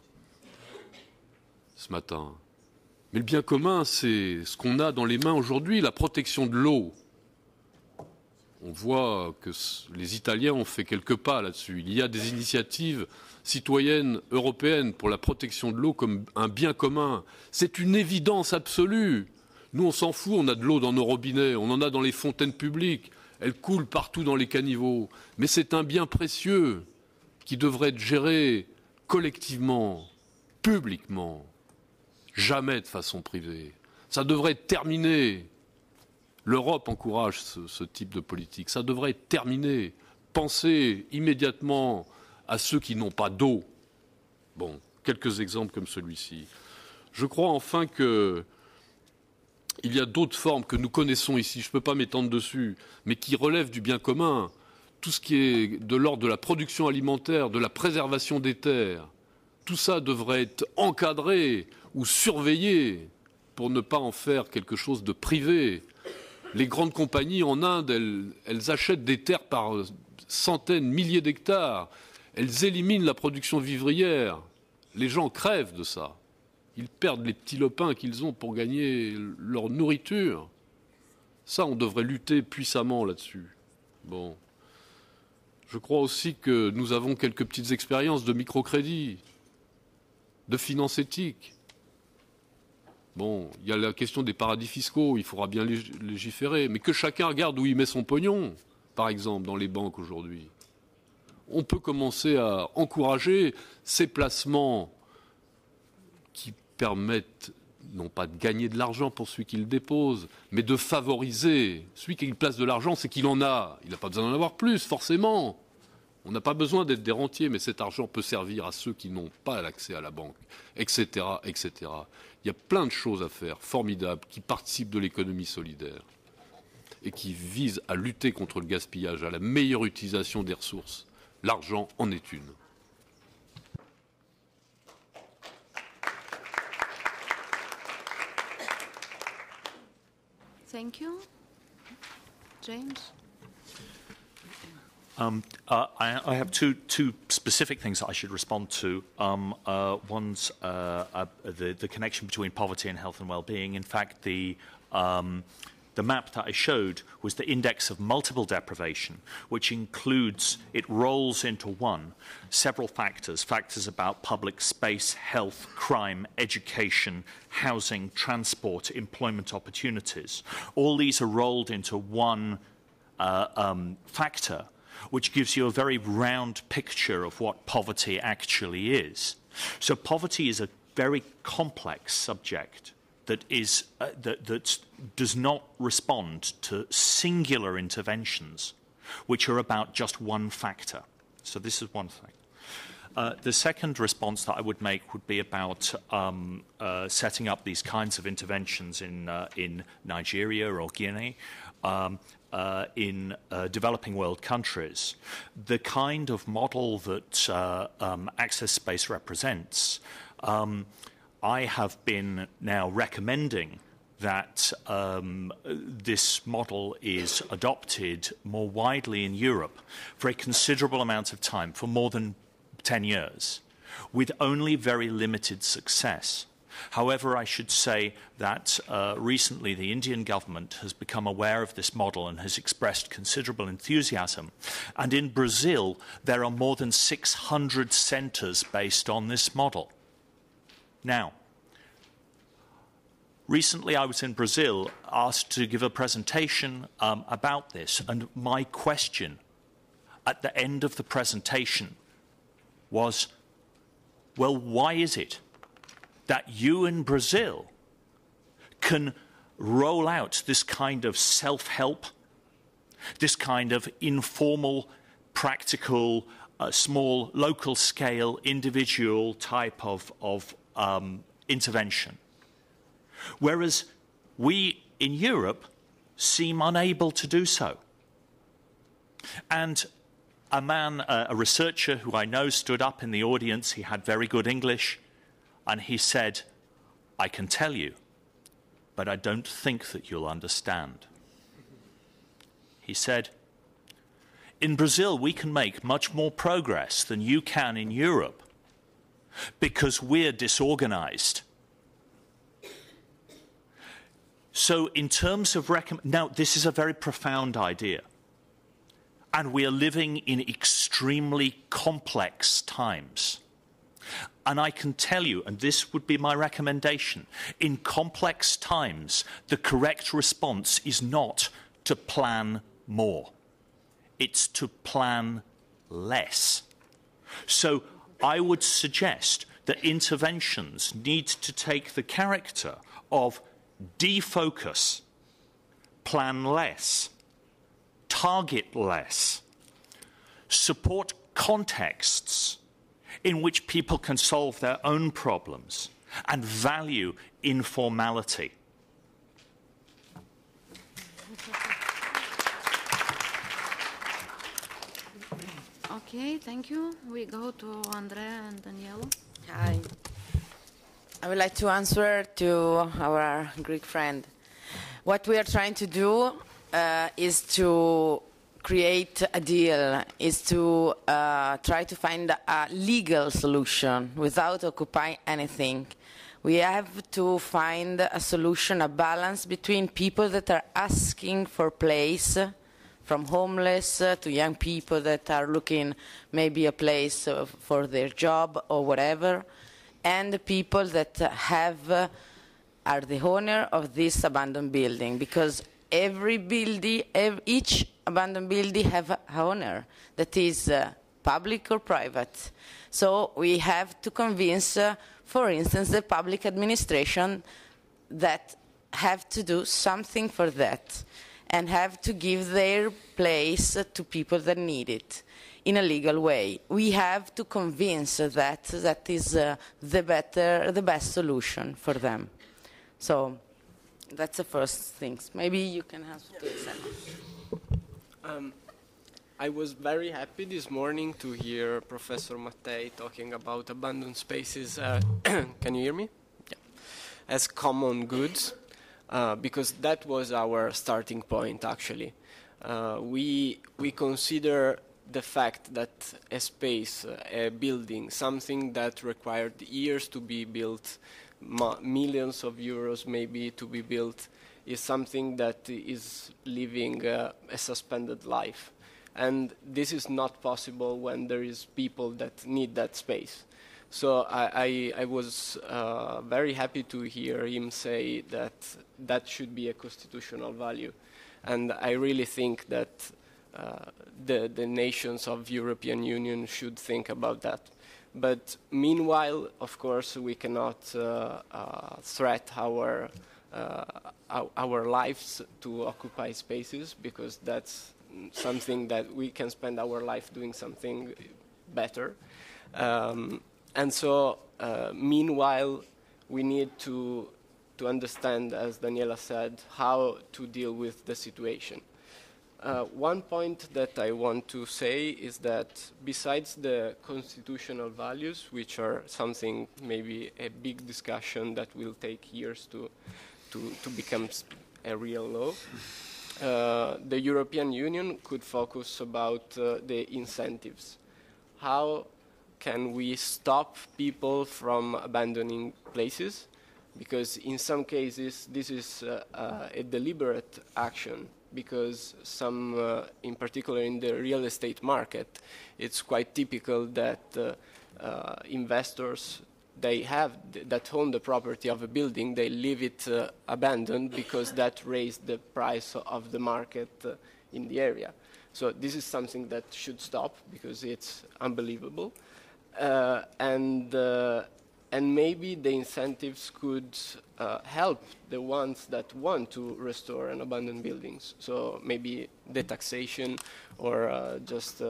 ce matin. Mais le bien commun, c'est ce qu'on a dans les mains aujourd'hui, la protection de l'eau. On voit que les Italiens ont fait quelques pas là-dessus. Il y a des initiatives citoyennes européennes pour la protection de l'eau comme un bien commun. C'est une évidence absolue. Nous, on s'en fout, on a de l'eau dans nos robinets, on en a dans les fontaines publiques, elle coule partout dans les caniveaux. Mais c'est un bien précieux qui devrait être géré collectivement, publiquement, jamais de façon privée. Ça devrait être terminé. L'Europe encourage ce type de politique. Ça devrait être terminé. Pensez immédiatement à ceux qui n'ont pas d'eau. Bon, quelques exemples comme celui-ci. Je crois enfin qu'il y a d'autres formes que nous connaissons ici, je ne peux pas m'étendre dessus, mais qui relèvent du bien commun. Tout ce qui est de l'ordre de la production alimentaire, de la préservation des terres, tout ça devrait être encadré ou surveillé pour ne pas en faire quelque chose de privé. Les grandes compagnies en Inde, elles achètent des terres par centaines, milliers d'hectares. Elles éliminent la production vivrière. Les gens crèvent de ça. Ils perdent les petits lopins qu'ils ont pour gagner leur nourriture. Ça, on devrait lutter puissamment là-dessus. Bon. Je crois aussi que nous avons quelques petites expériences de microcrédit, de finance éthique. Bon, il y a la question des paradis fiscaux, il faudra bien légiférer, mais que chacun regarde où il met son pognon, par exemple, dans les banques aujourd'hui. On peut commencer à encourager ces placements qui permettent, non pas de gagner de l'argent pour celui qui le dépose, mais de favoriser. Celui qui place de l'argent, c'est qu'il en a. Il n'a pas besoin d'en avoir plus, forcément. On n'a pas besoin d'être des rentiers, mais cet argent peut servir à ceux qui n'ont pas l'accès à la banque, etc., etc. Il y a plein de choses à faire, formidables, qui participent de l'économie solidaire et qui visent à lutter contre le gaspillage, à la meilleure utilisation des ressources. L'argent en est une. Thank you. James? I have two specific things that I should respond to. One's the connection between poverty and health and well-being. In fact, the map that I showed was the index of multiple deprivation, which includes, it rolls into one, several factors about public space, health, crime, education, housing, transport, employment opportunities. All these are rolled into one factor, which gives you a very round picture of what poverty actually is. So poverty is a very complex subject that is that does not respond to singular interventions, which are about just one factor. So this is one thing. The second response that I would make would be about setting up these kinds of interventions in Nigeria or Guinea. In developing world countries, the kind of model that Access Space represents, I have been now recommending that this model is adopted more widely in Europe for a considerable amount of time, for more than 10 years, with only very limited success. However, I should say that recently the Indian government has become aware of this model and has expressed considerable enthusiasm. And in Brazil, there are more than 600 centres based on this model. Now, Recently, I was in Brazil, asked to give a presentation about this, and my question at the end of the presentation was, well, why is it that you in Brazil can roll out this kind of self-help, this kind of informal, practical, small, local-scale, individual type of intervention, whereas we in Europe seem unable to do so? And a man, a researcher who I know, stood up in the audience. He had very good English, and he said, I can tell you, but I don't think that you'll understand. He said, in Brazil, we can make much more progress than you can in Europe because we're disorganized. So in terms of now, this is a very profound idea. And we are living in extremely complex times. And I can tell you, and this would be my recommendation, in complex times, the correct response is not to plan more. It's to plan less. So I would suggest that interventions need to take the character of defocus, plan less, target less, support contexts in which people can solve their own problems, and value informality. Okay, thank you. We go to Andrea and Daniela. Hi. I would like to answer to our Greek friend. What we are trying to do is to create a deal, is to try to find a legal solution without occupying anything. We have to find a solution, a balance between people that are asking for place, from homeless to young people that are looking maybe a place for their job or whatever, and the people that are the owner of this abandoned building, because every building, each abandoned building have an owner that is public or private. So we have to convince, for instance, the public administration that have to do something for that and have to give their place to people that need it in a legal way. We have to convince that that is the best solution for them. So that's the first thing. Maybe you can answer to the second. I was very happy this morning to hear Professor Mattei talking about abandoned spaces. Can you hear me? Yeah. As common goods, because that was our starting point, actually. We consider the fact that a space, a building, something that required years to be built, millions of euros maybe to be built, is something that is living a suspended life. And this is not possible when there is people that need that space. So I was very happy to hear him say that that should be a constitutional value. And I really think that the nations of European Union should think about that. But meanwhile, of course, we cannot threat our lives to occupy spaces, because that's something that we can spend our life doing something better. And so, meanwhile, we need to understand, as Daniela said, how to deal with the situation. One point that I want to say is that besides the constitutional values, which are something, maybe a big discussion that will take years to become a real law, the European Union could focus about the incentives. How can we stop people from abandoning places? Because in some cases, this is a deliberate action, because some, in particular in the real estate market, it's quite typical that investors they have that own the property of a building, they leave it abandoned because that raised the price of the market in the area. So this is something that should stop because it's unbelievable. And maybe the incentives could help the ones that want to restore and abandon buildings. So maybe the taxation or just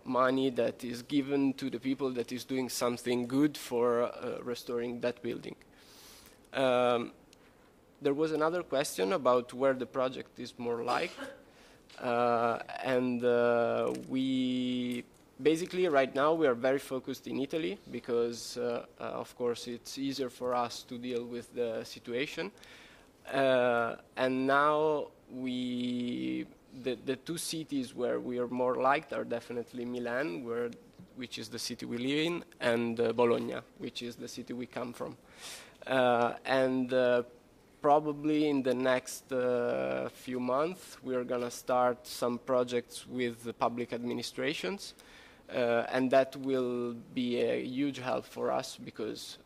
money that is given to the people that is doing something good for restoring that building. There was another question about where the project is more liked. We basically right now we are very focused in Italy because of course it's easier for us to deal with the situation. And now the two cities where we are more liked are definitely Milan, which is the city we live in, and Bologna, which is the city we come from. Probably in the next few months, we are going to start some projects with the public administrations, and that will be a huge help for us because,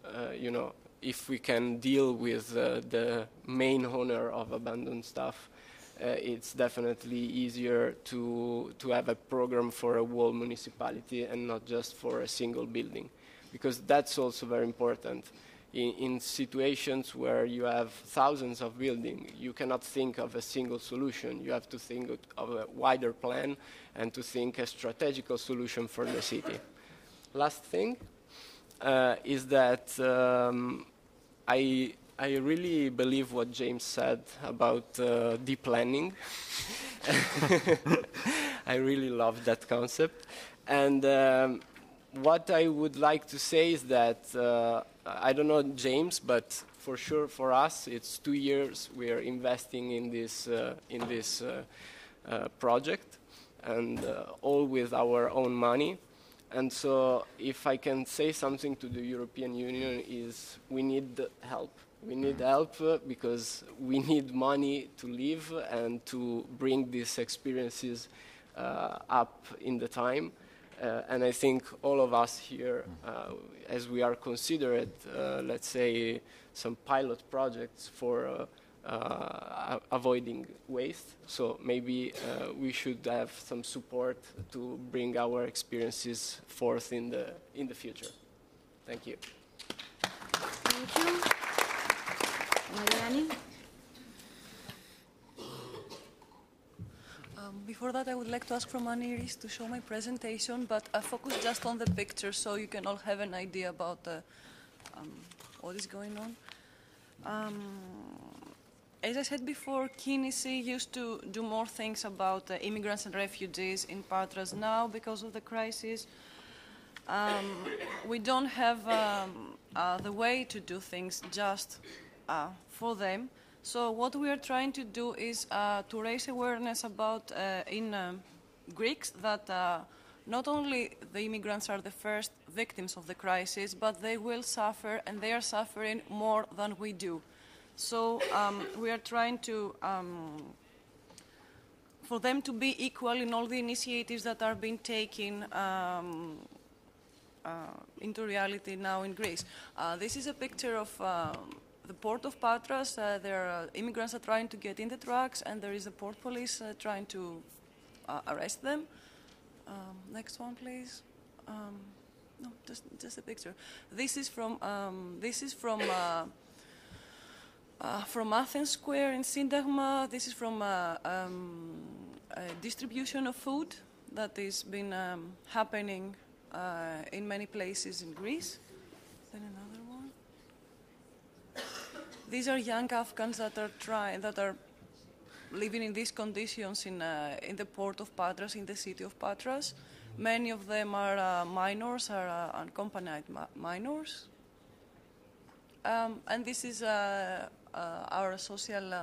if we can deal with the main owner of abandoned stuff, it's definitely easier to have a program for a whole municipality and not just for a single building, because that's also very important. In situations where you have thousands of buildings, you cannot think of a single solution. You have to think of a wider plan and to think a strategical solution for the city. Last thing is that I really believe what James said about deep planning. I really love that concept. And what I would like to say is that I don't know James, but for sure for us it's 2 years we are investing in this project, and all with our own money. And so if I can say something to the European Union is we need help. We need help because we need money to live and to bring these experiences up in the time. And I think all of us here, as we are considered, let's say, some pilot projects for avoiding waste. So maybe we should have some support to bring our experiences forth in the future. Thank you. Thank you. Mariani? Before that, I would like to ask from Iris to show my presentation, but I focus just on the picture so you can all have an idea about what is going on. As I said before, Kinisi used to do more things about immigrants and refugees in Patras. Now, because of the crisis, we don't have the way to do things just for them. So what we are trying to do is to raise awareness about in Greeks that not only the immigrants are the first victims of the crisis, but they will suffer, and they are suffering more than we do. So we are trying to, for them to be equal in all the initiatives that are being taken into reality now in Greece. This is a picture of the port of Patras. There are immigrants are trying to get in the trucks, and there is the port police trying to arrest them. Next one, please. No, just a picture. This is from Athens Square in Syntagma. This is from a distribution of food that has been happening in many places in Greece. Then another one. These are young Afghans that are living in these conditions in the port of Patras, in the city of Patras. Many of them are minors, are unaccompanied minors. And this is our social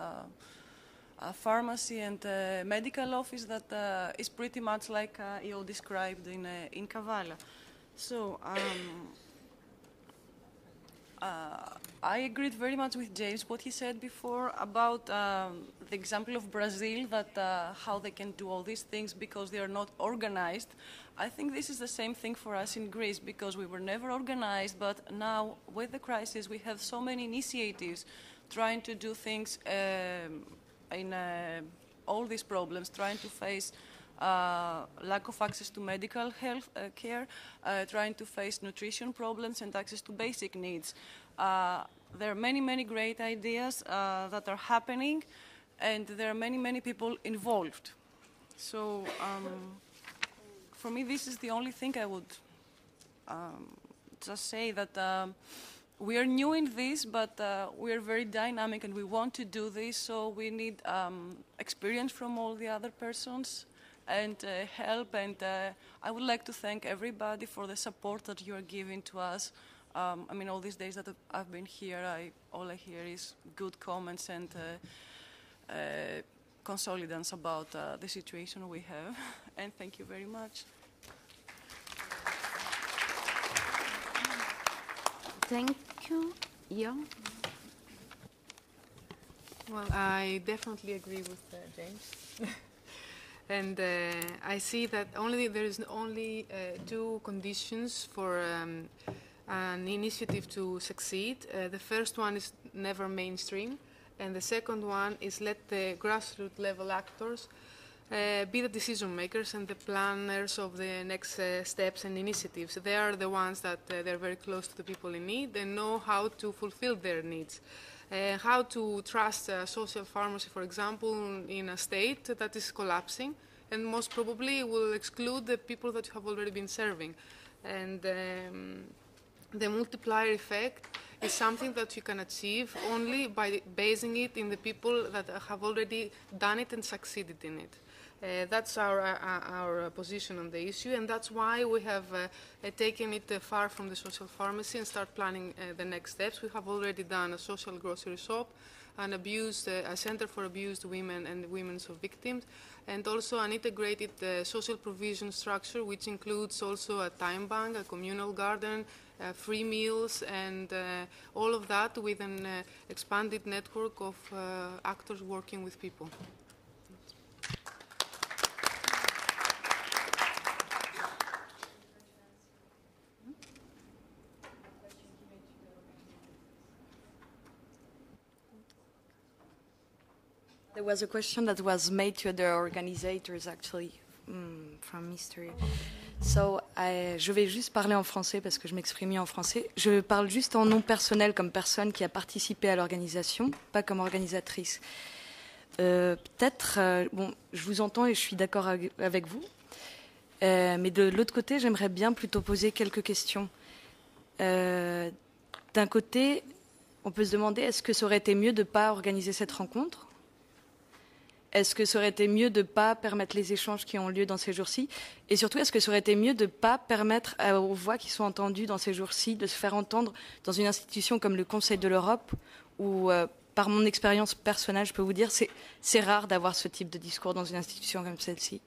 pharmacy and medical office that is pretty much like you described in Kavala. So I agreed very much with James, what he said before about the example of Brazil, that how they can do all these things because they are not organized. I think this is the same thing for us in Greece, because we were never organized, but now with the crisis we have so many initiatives trying to do things in all these problems, trying to face lack of access to medical health care, trying to face nutrition problems and access to basic needs. There are many, many great ideas that are happening, and there are many, many people involved. So for me, this is the only thing I would just say, that we are new in this, but we are very dynamic and we want to do this, so we need experience from all the other persons and help. And I would like to thank everybody for the support that you are giving to us. I mean, all these days that I've been here, all I hear is good comments and consolidance about the situation we have. And thank you very much. Thank you. Yeah. Well, I definitely agree with James. And I see that there is only two conditions for an initiative to succeed. The first one is never mainstream, and the second one is let the grassroots level actors be the decision makers and the planners of the next steps and initiatives. They are the ones that they're very close to the people in need and know how to fulfill their needs. How to trust social pharmacy, for example, in a state that is collapsing and most probably will exclude the people that you have already been serving. And the multiplier effect is something that you can achieve only by basing it in the people that have already done it and succeeded in it. That's our position on the issue, and that's why we have taken it far from the social pharmacy and start planning the next steps. We have already done a social grocery shop, a center for abused women and women's victims, and also an integrated social provision structure, which includes also a time bank, a communal garden, free meals, and all of that with an expanded network of actors working with people. There was a question that was made to the organizers, actually, from Mystery. So, je vais juste parler en français parce que je m'exprime en français. Je parle juste en nom personnel comme personne qui a participé à l'organisation, pas comme organisatrice. Bon, je vous entends et je suis d'accord avec vous. Mais de l'autre côté, j'aimerais bien plutôt poser quelques questions. D'un côté, on peut se demander, est-ce que ça aurait été mieux de ne pas organiser cette rencontre ? Est-ce que ça aurait été mieux de ne pas permettre les échanges qui ont lieu dans ces jours-ci? Et surtout, est-ce que ça aurait été mieux de ne pas permettre aux voix qui sont entendues dans ces jours-ci de se faire entendre dans une institution comme le Conseil de l'Europe, où, par mon expérience personnelle, je peux vous dire, c'est rare d'avoir ce type de discours dans une institution comme celle-ci.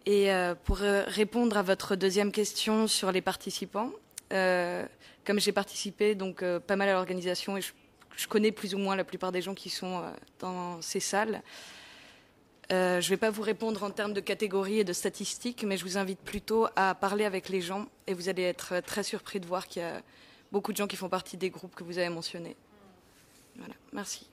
Et pour répondre à votre deuxième question sur les participants, comme j'ai participé donc pas mal à l'organisation et je connais plus ou moins la plupart des gens qui sont dans ces salles. Je ne vais pas vous répondre en termes de catégories et de statistiques, mais je vous invite plutôt à parler avec les gens et vous allez être très surpris de voir qu'il y a beaucoup de gens qui font partie des groupes que vous avez mentionnés. Voilà, merci.